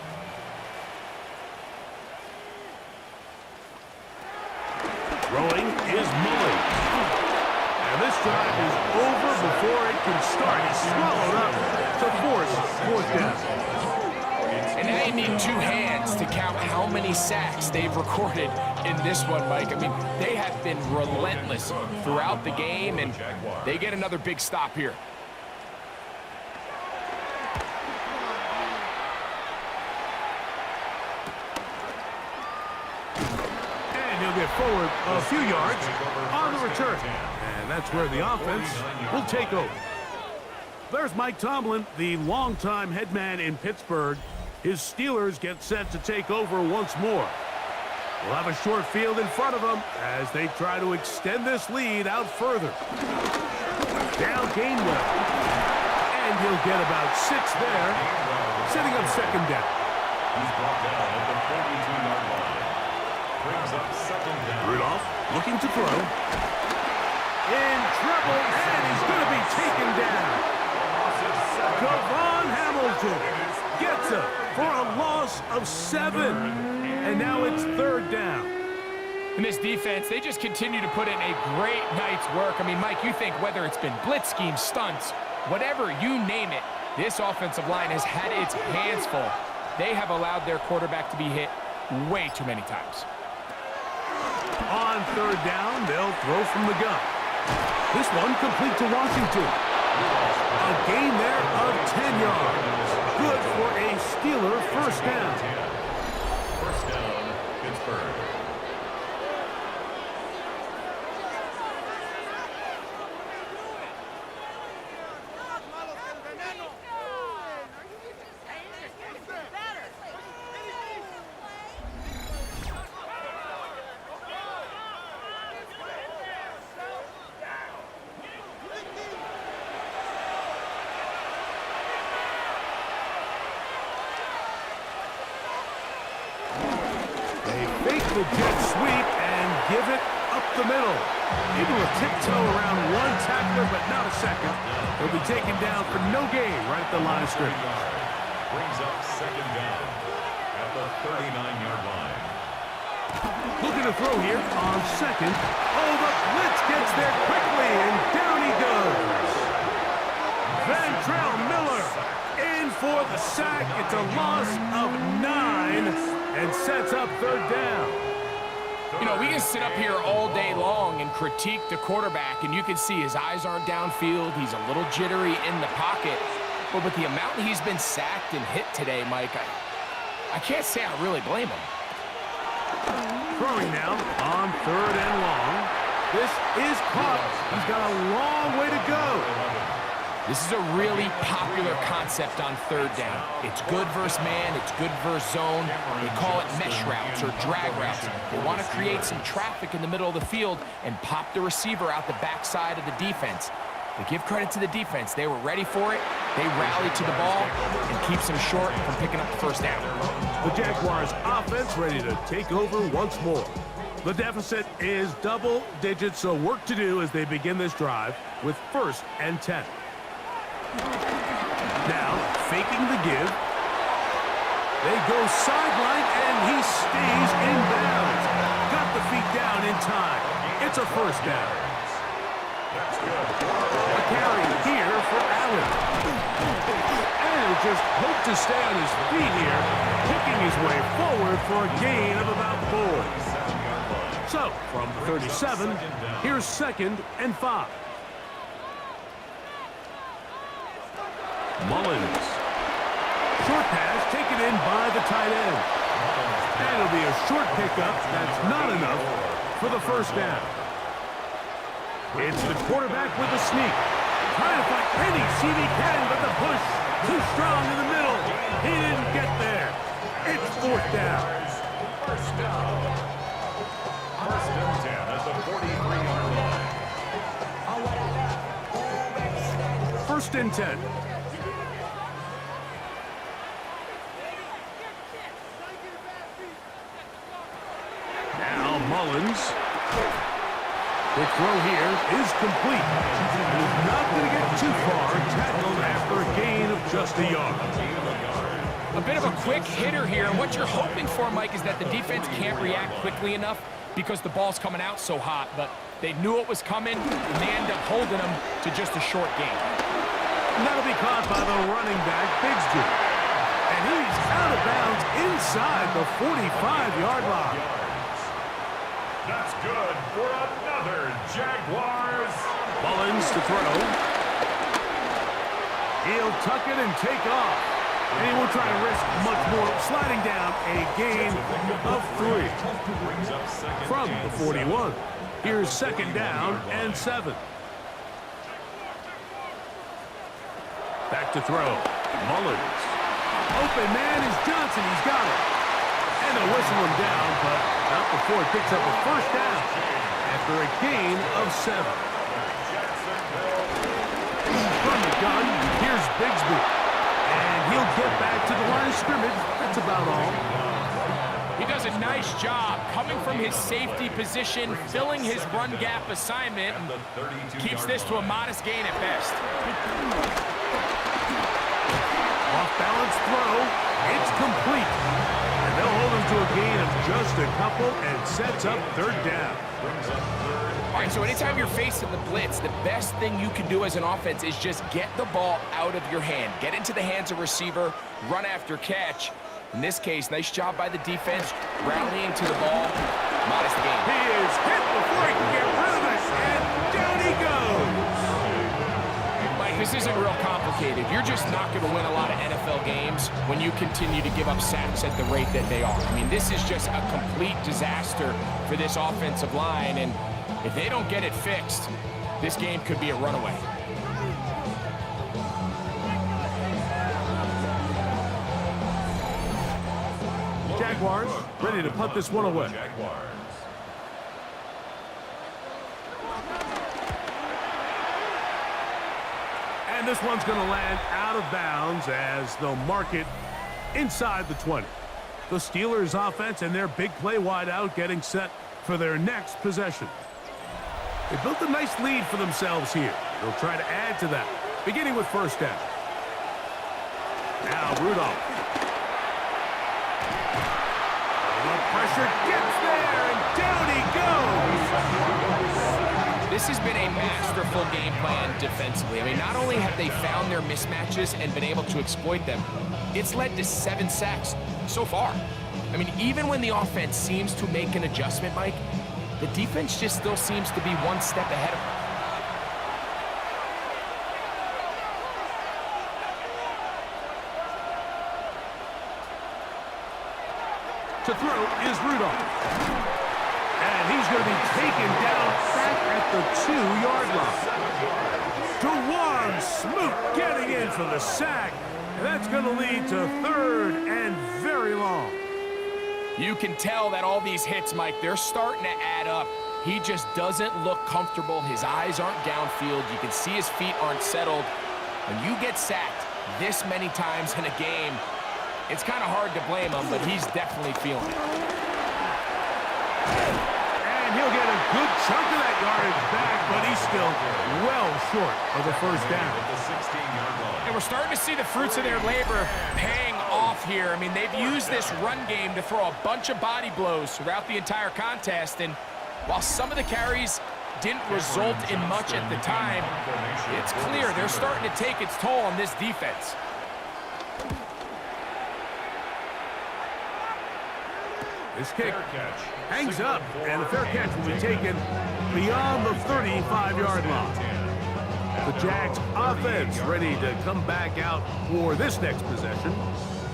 Throwing is Mullen. And this drive is over before it can start. He's swallowed up to force 4th down. And now you need 2 hands to count how many sacks they've recorded in this one, Mike. I mean, they have been relentless throughout the game, and they get another big stop here. And he'll get forward a few yards on the return. And that's where the offense will take over. There's Mike Tomlin, the longtime head man in Pittsburgh. His Steelers get set to take over once more. We'll have a short field in front of them as they try to extend this lead out further. Down Gainwell. And he'll get about 6 there, setting up 2nd down. He's brought down at the 42-yard line. Brings up 2nd down. Rudolph looking to throw. In trouble, and he's going to be taken down. Devon Hamilton gets up for a loss of 7. And now it's 3rd down. And this defense, they just continue to put in a great night's work. I mean, Mike, you think whether it's been blitz schemes, stunts, whatever you name it, this offensive line has had its hands full. They have allowed their quarterback to be hit way too many times. On 3rd down, they'll throw from the gun. This one complete to Washington. A gain there of 10 yards. Good for a Steeler 1st down. 1st down, Pittsburgh. The jet sweep and give it up the middle. Able to tiptoe around 1 tackler, but not a second. He'll be taken down for no gain right at the line of scrimmage. Brings up 2nd down at the 39-yard line. Looking to throw here on 2nd. Oh, the blitz gets there quickly, and down he goes. Ventrell Miller in for the sack. It's a loss of 9 and sets up third down. You know, we can sit up here all day long and critique the quarterback, and you can see his eyes aren't downfield. He's a little jittery in the pocket. But with the amount he's been sacked and hit today, Mike, I can't say I really blame him. Throwing now on third and long. This is caught. He's got a long way to go. This is a really popular concept on third down. It's good versus man, it's good versus zone. They call it mesh routes or drag routes. They want to create some traffic in the middle of the field and pop the receiver out the backside of the defense. But give credit to the defense. They were ready for it. They rallied to the ball and keeps them short from picking up the first down. The Jaguars offense ready to take over once more. The deficit is double digits, so work to do as they begin this drive with 1st and 10. Now, faking the give. They go sideline, and he stays in bounds. Got the feet down in time. It's a first down. A carry here for Allen. And just hope to stay on his feet here, kicking his way forward for a gain of about 4. So, from the 37, here's 2nd and 5. Mullins. Short pass taken in by the tight end. And it'll be a short pickup. That's not enough for the first down. It's the quarterback with the sneak. Trying to find any seam he can, but the push too strong in the middle. He didn't get there. It's 4th down. First down. 1st and 10 at the 43-yard line. 1st and 10. Now Mullins. The throw here is complete. He's not going to get too far. Tackled after a gain of just a yard. A bit of a quick hitter here, and what you're hoping for, Mike, is that the defense can't react quickly enough because the ball's coming out so hot, but they knew it was coming, and they end up holding them to just a short gain. And that'll be caught by the running back, Bigsby. And he's out of bounds inside the 45-yard line. That's good for another Jaguars. Mullins to throw. He'll tuck it and take off. And he won't try to risk much more, sliding down a gain of 3. From the 41. Here's 2nd down and 7. Back to throw. Mullins. Open man is Johnson. He's got it. And they'll whistle him down, but not before he picks up a first down after a gain of 7. From the gun, here's Bigsby. And he'll get back to the line of scrimmage. That's about all. He does a nice job coming from his safety position, filling his run gap assignment, and keeps this to a modest gain at best. Off-balance throw. It's complete. And they'll hold him to a gain of just a couple and sets up 3rd down. All right, so anytime you're facing the blitz, the best thing you can do as an offense is just get the ball out of your hand. Get into the hands of receiver, run after catch. In this case, nice job by the defense, rallying to the ball. Modest gain. He is hit before he can get rid of it, and down he goes. Mike, this isn't real complicated. You're just not going to win a lot of NFL games when you continue to give up sacks at the rate that they are. I mean, this is just a complete disaster for this offensive line, and if they don't get it fixed, this game could be a runaway. Jaguars ready to punt this one away. And this one's going to land out of bounds as they'll mark it inside the 20. The Steelers offense and their big play wideout getting set for their next possession. They built a nice lead for themselves here. They'll try to add to that, beginning with 1st down. Now Rudolph. The pressure gets there, and down he goes. This has been a masterful game plan defensively. I mean, not only have they found their mismatches and been able to exploit them, it's led to 7 sacks so far. I mean, even when the offense seems to make an adjustment, Mike, the defense just still seems to be one step ahead of them. To throw is Rudolph. And he's going to be taken down back at the 2-yard line. DeJuan Smoot getting in for the sack. And that's going to lead to 3rd and very long. You can tell that all these hits, Mike, they're starting to add up. He just doesn't look comfortable. His eyes aren't downfield. You can see his feet aren't settled. When you get sacked this many times in a game, it's kind of hard to blame him, but he's definitely feeling it. And he'll get a good chunk of that yardage back, but he's still well short of the first down. At the 16-yard line. And we're starting to see the fruits of their labor paying off here. I mean, they've used this run game to throw a bunch of body blows throughout the entire contest, and while some of the carries didn't result in much at the time, it's clear they're starting to take its toll on this defense. This kick hangs up, and the fair catch will be taken beyond the 35-yard line. The Jags offense ready to come back out for this next possession.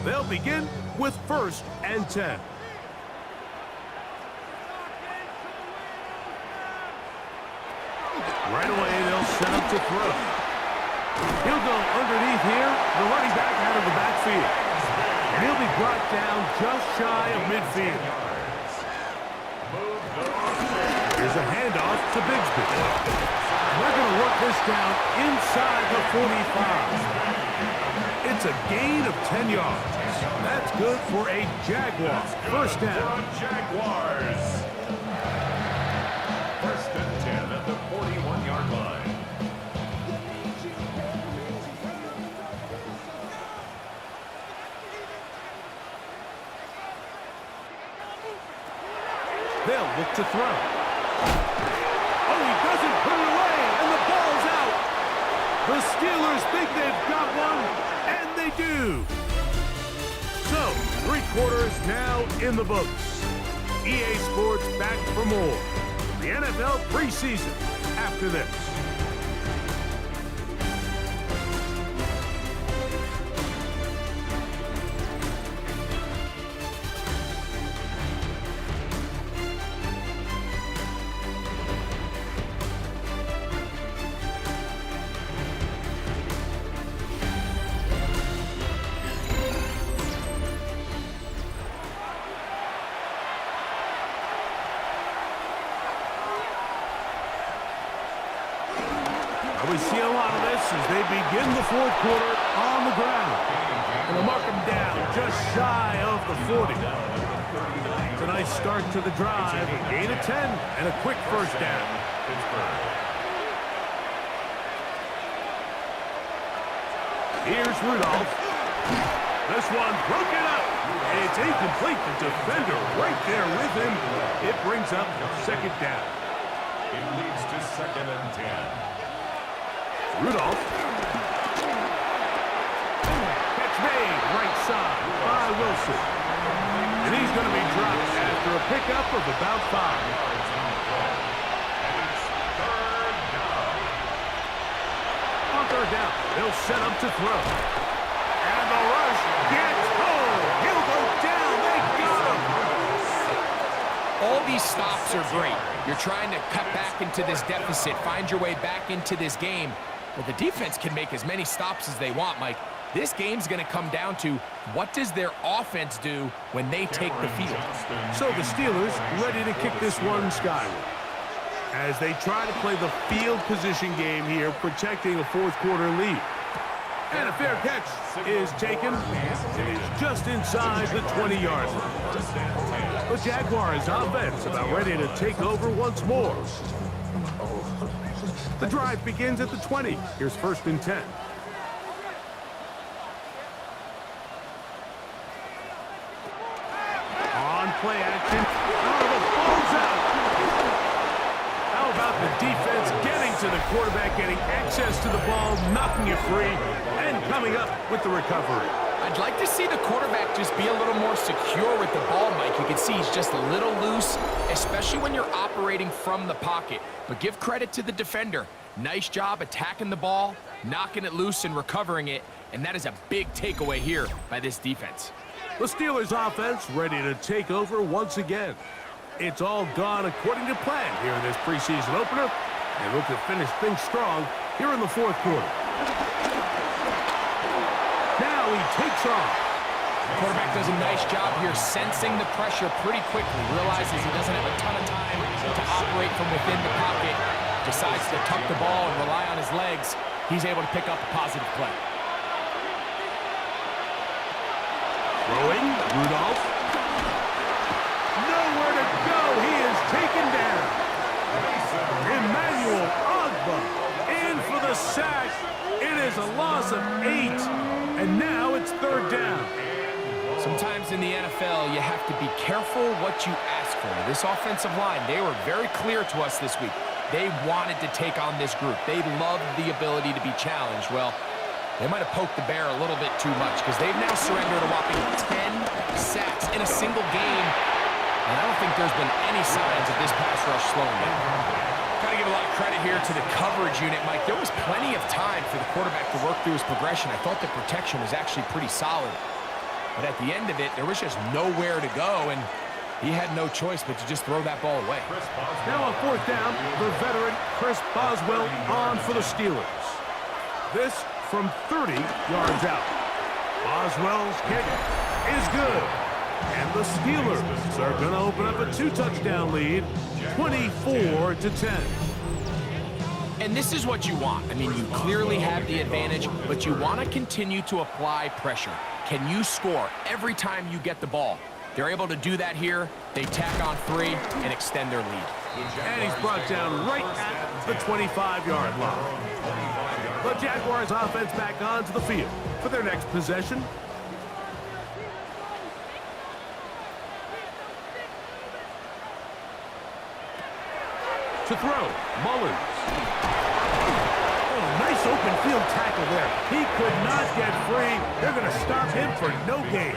They'll begin with 1st and 10. Right away, they'll set up to throw. He'll go underneath here, the running back out of the backfield. And he'll be brought down just shy of midfield. Here's a handoff to Bigsby. They're going to work this down inside the 45. It's a gain of 10 yards. That's good for a Jaguar. First down. Jaguars. 1st and 10 at the 41-yard line. They'll look to throw. Oh, he doesn't put it away, and the ball's out. The Steelers think they've got one, and they do. So, 3 quarters now in the books. EA Sports back for more. The NFL preseason after this. We see a lot of this as they begin the 4th quarter on the ground. And they'll mark them down just shy of the 40. It's a nice start to the drive. A gain of 10 and a quick first down. Here's Rudolph. This one broken up. It's incomplete. The defender right there with him. It brings up 2nd down. It leads to 2nd and 10. Rudolph. Catch made right side by Wilson. And he's going to be dropped after a pickup of about 5. On 3rd down, they'll set up to throw. And the rush gets home. He'll go down. They got him. All these stops are great. You're trying to cut back into this deficit, find your way back into this game. But the defense can make as many stops as they want, Mike. This game's going to come down to what does their offense do when they take the field. So the Steelers ready to kick this one skyward as they try to play the field position game here, protecting a 4th quarter lead. And a fair catch is taken. It is just inside the 20-yard line. The Jaguars offense about ready to take over once more. The drive begins at the 20. Here's 1st and 10. On play action. Oh, the ball's out. How about the defense getting to the quarterback, getting access to the ball, knocking it free, and coming up with the recovery. I'd like to see the quarterback just be a little more secure with the ball, Mike. You can see he's just a little loose, especially when you're operating from the pocket. But give credit to the defender. Nice job attacking the ball, knocking it loose and recovering it, and that is a big takeaway here by this defense. The Steelers offense ready to take over once again. It's all gone according to plan here in this preseason opener, and look to finish things strong here in the fourth quarter. Now he takes off. The quarterback does a nice job here sensing the pressure pretty quickly, realizes he doesn't have a ton of time to operate from within the pocket, decides to tuck the ball and rely on his legs. He's able to pick up a positive play. Throwing, Rudolph. Nowhere to go. He is taken down. Emmanuel Ogba in for the sack. It is a loss of 8, and now it's third down. Sometimes in the NFL, you have to be careful what you ask for. This offensive line, they were very clear to us this week. They wanted to take on this group. They loved the ability to be challenged. Well, they might have poked the bear a little bit too much because they've now surrendered a whopping 10 sacks in a single game. And I don't think there's been any signs of this pass rush slowing down. Got to give a lot of credit here to the coverage unit, Mike. There was plenty of time for the quarterback to work through his progression. I thought the protection was actually pretty solid. But at the end of it, there was just nowhere to go, and he had no choice but to just throw that ball away. Now on fourth down, the veteran Chris Boswell on for the Steelers. This from 30 yards out. Boswell's kick is good. And the Steelers are going to open up a 2-touchdown lead, 24-10. And this is what you want. I mean, you clearly have the advantage, but you want to continue to apply pressure. Can you score every time you get the ball? They're able to do that here. They tack on 3 and extend their lead. And he's brought down right at the 25-yard line. The Jaguars offense back onto the field for their next possession. To throw, Mullins. Oh, nice open field tackle there. He could not get free. They're going to stop him for no gain.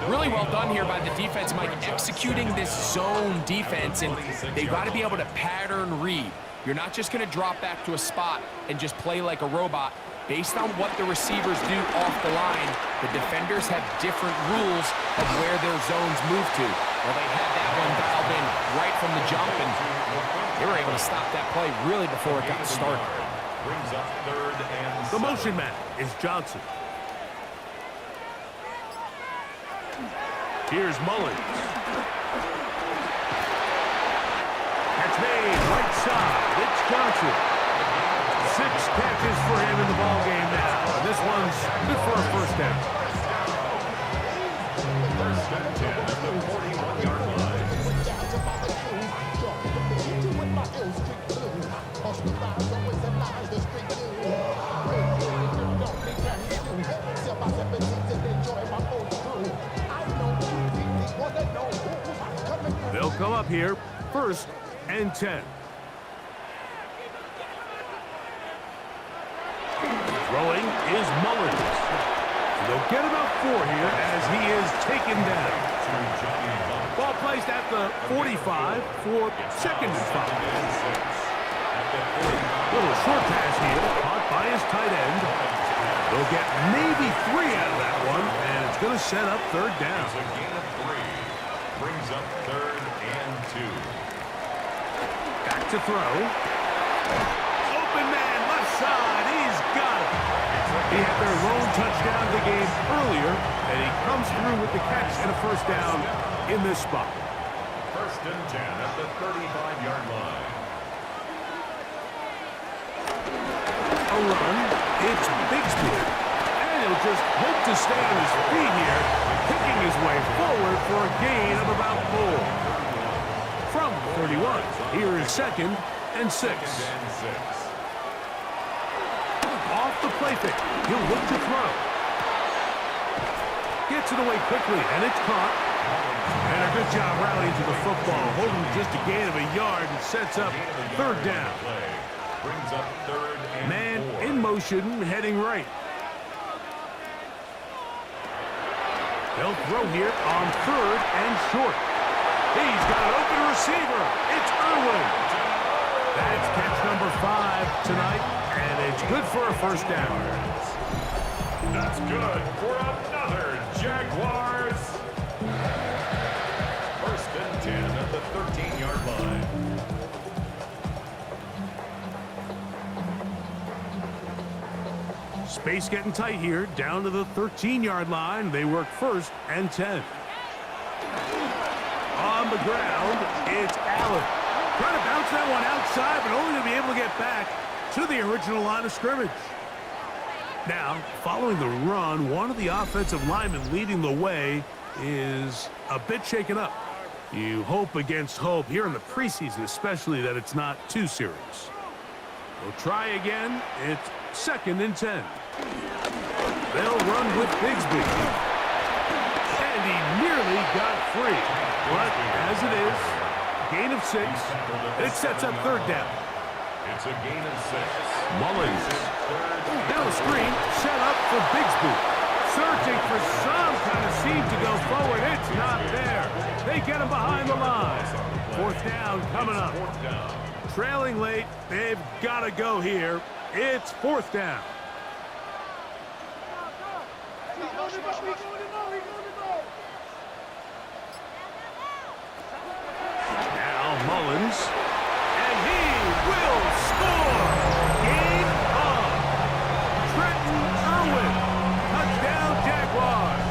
Really well done here by the defense, Mike, executing this zone defense, and they've got to be able to pattern read. You're not just going to drop back to a spot and just play like a robot. Based on what the receivers do off the line, the defenders have different rules of where their zones move to. Well, they had that one dialed in right from the jump, and they were able to stop that play really before it got started. Brings up third and The motion man is Johnson. Here's Mullins. Catch made, right side. It's Johnson. 6 catches for him in the ballgame now. And this one's good for a first down. First and 10 at the 41-yard line. They'll come up here, first and 10. Throwing is Mullins. They'll get about 4 here as he is taken down. Ball placed at the 45 for second and 5. Little short pass here, caught by his tight end. They'll get maybe 3 out of that one, and it's going to set up third down. It's a gain of 3. Brings up third and 2. Back to throw. Open man, left side. He's got it. He had their lone touchdown of the game earlier, and he comes through with the catch and a first down in this spot. First and 10 at the 35-yard line. A run. It's Bigsby. And he'll just hope to stay on his feet here, picking his way forward for a gain of about 4. From 31, here is second and 6. Off the play fake. He'll look to throw. Gets it away quickly, and it's caught. And a Good job rallying to the football, holding just a gain of a yard and sets up third down. Brings up third and Man 4. in motion, heading right. They'll throw here on third and short. He's got an open receiver. It's Irwin. That's catch number 5 tonight, and it's good for a first down. That's good for another Jaguars. First and 10 at the 13-yard line. Space getting tight here, down to the 13-yard line. They work first and 10. On the ground, it's Allen. Trying to bounce that one outside, but only to be able to get back to the original line of scrimmage. Now, following the run, one of the offensive linemen leading the way is a bit shaken up. You hope against hope here in the preseason, especially that it's not too serious. We'll try again. It's second and 10. They'll run with Bigsby. And he nearly got free. But as it is, gain of 6. It sets up third down. It's a gain of 6. Mullins. Now a screen set up for Bigsby. Searching for some kind of seam to go forward. It's not there. They get him behind the line. Fourth down coming up. Trailing late. They've got to go here. It's fourth down. Now Mullins. And he will score. Game on. Trenton Irwin. Touchdown Jaguars.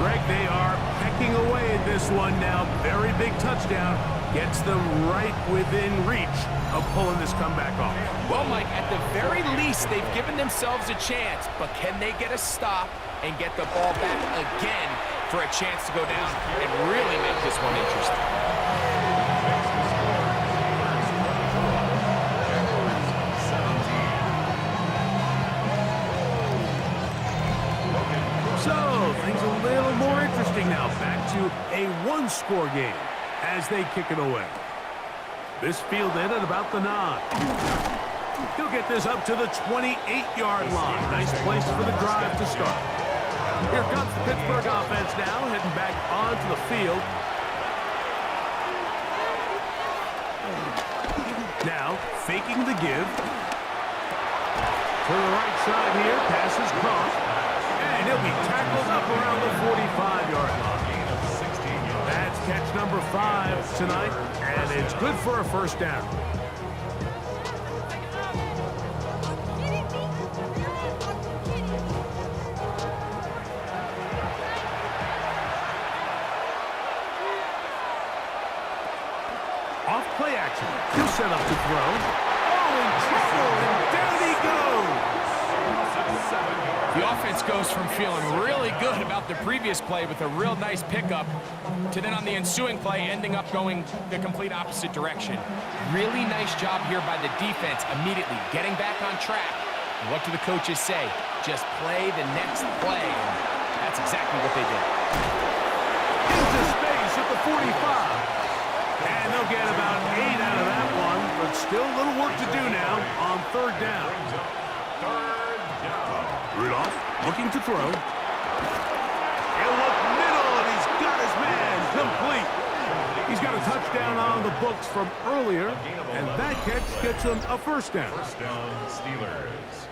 Greg, they are pecking away at this one now. Very big touchdown. Gets them right within reach of pulling this comeback off. Well, Mike, at the very least, they've given themselves a chance, but can they get a stop and get the ball back again for a chance to go down and really make this one interesting? So, things a little more interesting now. Back to a one-score game as they kick it away. This fielded at about the 9. He'll get this up to the 28-yard line. Nice place for the drive to start. Here comes the Pittsburgh offense now, heading back onto the field. Now, faking the give. To the right side here, passes cross. And he'll be tackled up around the 45-yard line. That's catch number 5 tonight, and it's good for a first down. Off play action. He'll set up to throw. Oh, in trouble, and down he goes. The offense goes from feeling really good about the previous play with a real nice pickup to then on the ensuing play ending up going the complete opposite direction. Really nice job here by the defense immediately getting back on track. And what do the coaches say? Just play the next play. And that's exactly what they did. Into space at the 45. And they'll get about 8 out of that one, but still a little work to do now on third down. Rudolph looking to throw. He'll look middle, and he's got his man complete. He's got a touchdown on the books from earlier, and that catch gets him a first down. First down, Steelers.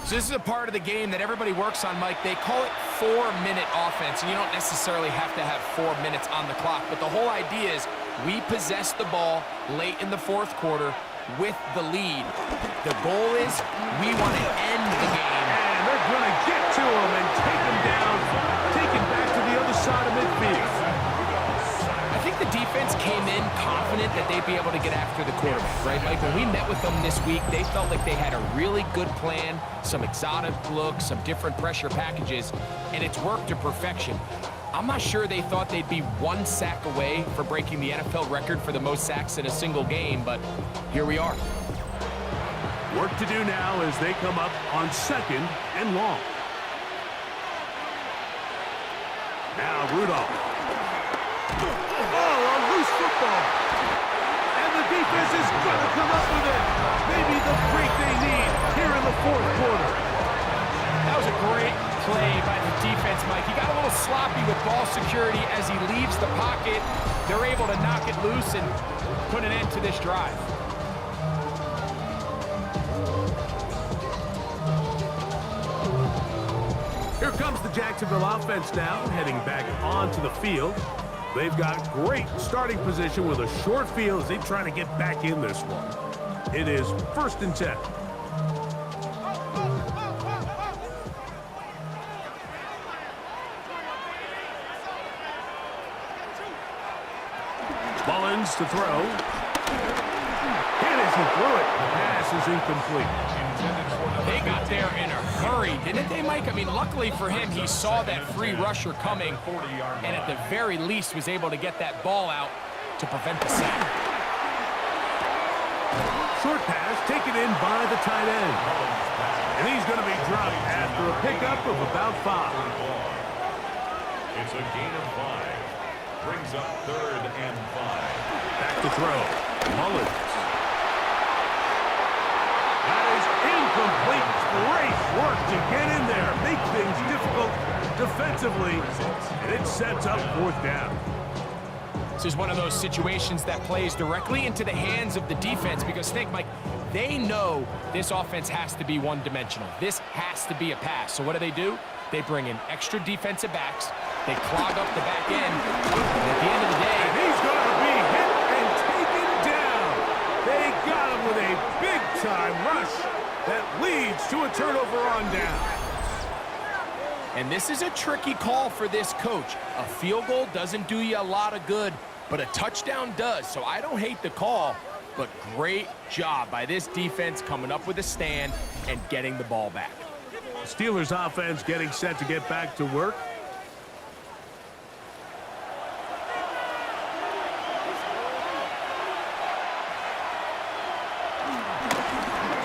So this is a part of the game that everybody works on, Mike. They call it 4-minute offense, and you don't necessarily have to have 4 minutes on the clock, but the whole idea is we possess the ball late in the fourth quarter with the lead. The goal is we want to end the game. And they're going to get to him and take him down, take him back to the other side of midfield. I think the defense came in confident that they'd be able to get after the quarterback, right, Mike? When we met with them this week, they felt like they had a really good plan, some exotic looks, some different pressure packages, and it's worked to perfection. I'm not sure they thought they'd be 1 sack away for breaking the NFL record for the most sacks in a single game, but here we are. Work to do now as they come up on second and long. Now Rudolph. Oh, a loose football. And the defense is going to come up with it. Maybe the break they need here in the fourth quarter. That was a great play by the defense, Mike. He got a little sloppy with ball security as he leaves the pocket. They're able to knock it loose and put an end to this drive. Here comes the Jacksonville offense now, heading back onto the field. They've got great starting position with a short field as they try to get back in this one. It is 1st and 10. Mullins to throw. Hit as he threw it. The pass is incomplete. They got there in a hurry, didn't they, Mike? I mean, luckily for him, he saw that free rusher coming and at the very least was able to get that ball out to prevent the sack. Short pass taken in by the tight end. And he's going to be dropped after a pickup of about 5. It's a gain of 5. Brings up 3rd and 5. Back to throw. Mullins. That is incomplete. Great work to get in there. Make things difficult defensively. And it sets up 4th down. This is one of those situations that plays directly into the hands of the defense because think, Mike, they know this offense has to be one-dimensional. This has to be a pass. So what do? They bring in extra defensive backs. They clog up the back end. And at the end of the day, and he's going to be hit and taken down. They got him with a big-time rush that leads to a turnover on down. and this is a tricky call for this coach. A field goal doesn't do you a lot of good, but a touchdown does. So I don't hate the call, but great job by this defense coming up with a stand and getting the ball back. Steelers offense getting set to get back to work.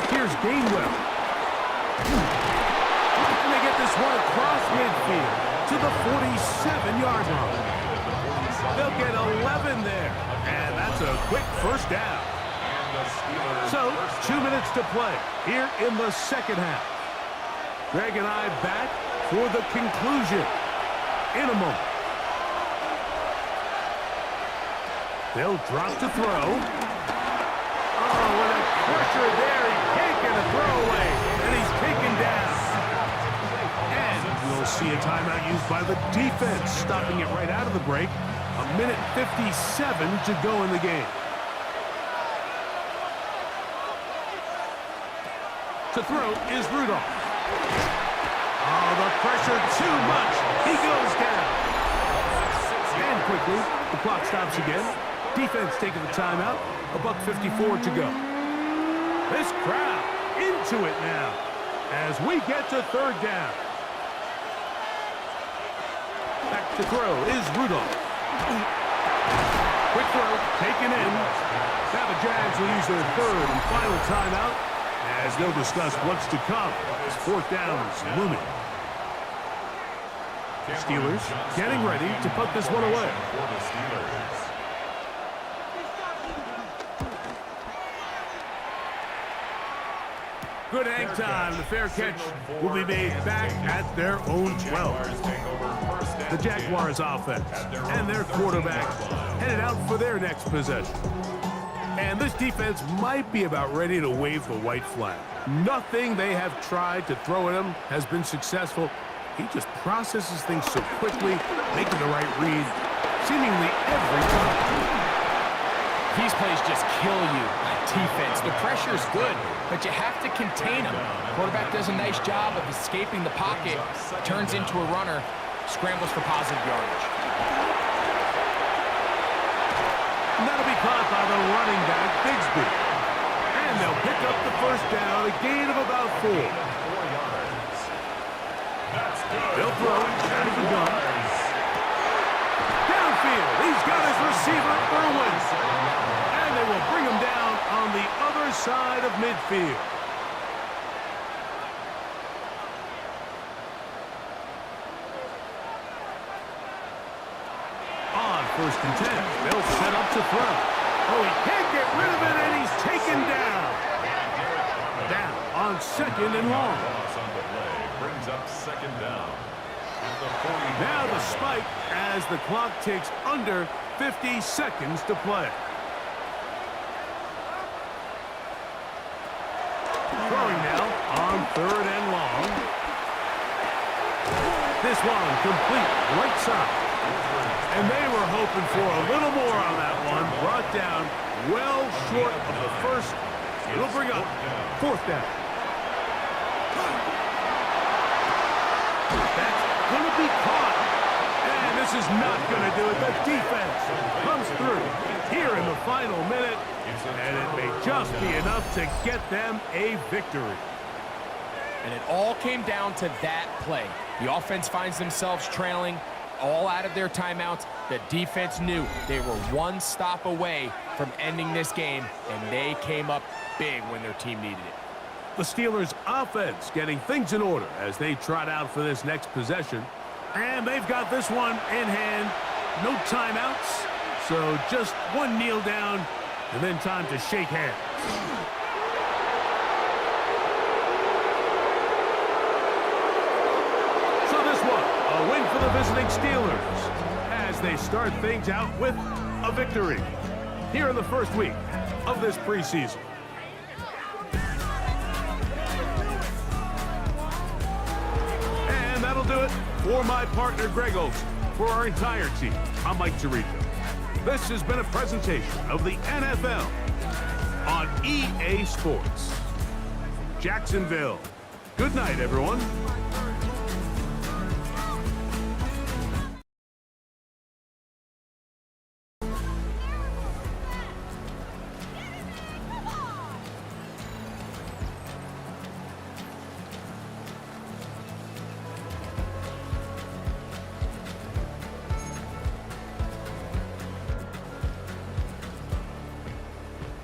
Here's Gainwell. And they get this one across midfield to the 47-yard line. They'll get 11 there, and that's a quick first down. So, 2 minutes to play here in the second half. Greg and I back for the conclusion in a moment. They'll drop to throw. Oh, what a pressure there. He can't get a throwaway, and he's taken down. And we'll see a timeout used by the defense, stopping it right out of the break. A minute 57 to go in the game. To throw is Rudolph. Oh, the pressure too much. He goes down. And quickly, the clock stops again. Defense taking the timeout. $1:54 to go. This crowd into it now as we get to third down. Back to throw is Rudolph. Quick throw taken in. Now the Jags will use their third and final timeout as they'll discuss what's to come. As fourth down is looming. Steelers getting ready to put this one away. Good hang time. The fair catch will be made back at their own 12. The Jaguars offense and their quarterback headed out for their next possession. And this defense might be about ready to wave the white flag. Nothing they have tried to throw at him has been successful. He just processes things so quickly, making the right read seemingly every time. These plays just kill you on defense. The pressure is good, but you have to contain them. Quarterback does a nice job of escaping the pocket, turns into a runner, scrambles for positive yardage. And that'll be caught by the running back, Bigsby. And they'll pick up the first down, a gain of about 4. They'll throw out of the gun. Downfield, he's got his receiver, Irwin. And they will bring him down on the other side of midfield. first and 10. They'll set up to throw. Oh, he can't get rid of it, and he's taken down. Down on second and long. Loss on the play brings up second down. At the 40. Now the spike as the clock takes under 50 seconds to play. Throwing now on third and long. This one complete right side. And they were hoping for a little more on that one. Brought down well short of the first. It'll bring up fourth down. That's going to be caught. And this is not going to do it. The defense comes through here in the final minute. And it may just be enough to get them a victory. And it all came down to that play. The offense finds themselves trailing, all out of their timeouts. The defense knew they were one stop away from ending this game, and they came up big when their team needed it. The Steelers' offense getting things in order as they trot out for this next possession. And they've got this one in hand. No timeouts, so just one kneel down, and then time to shake hands. A win for the visiting Steelers as they start things out with a victory here in the first week of this preseason. And that'll do it for my partner, Greg Olson. For our entire team, I'm Mike Tirico. This has been a presentation of the NFL on EA Sports. Jacksonville. Good night, everyone.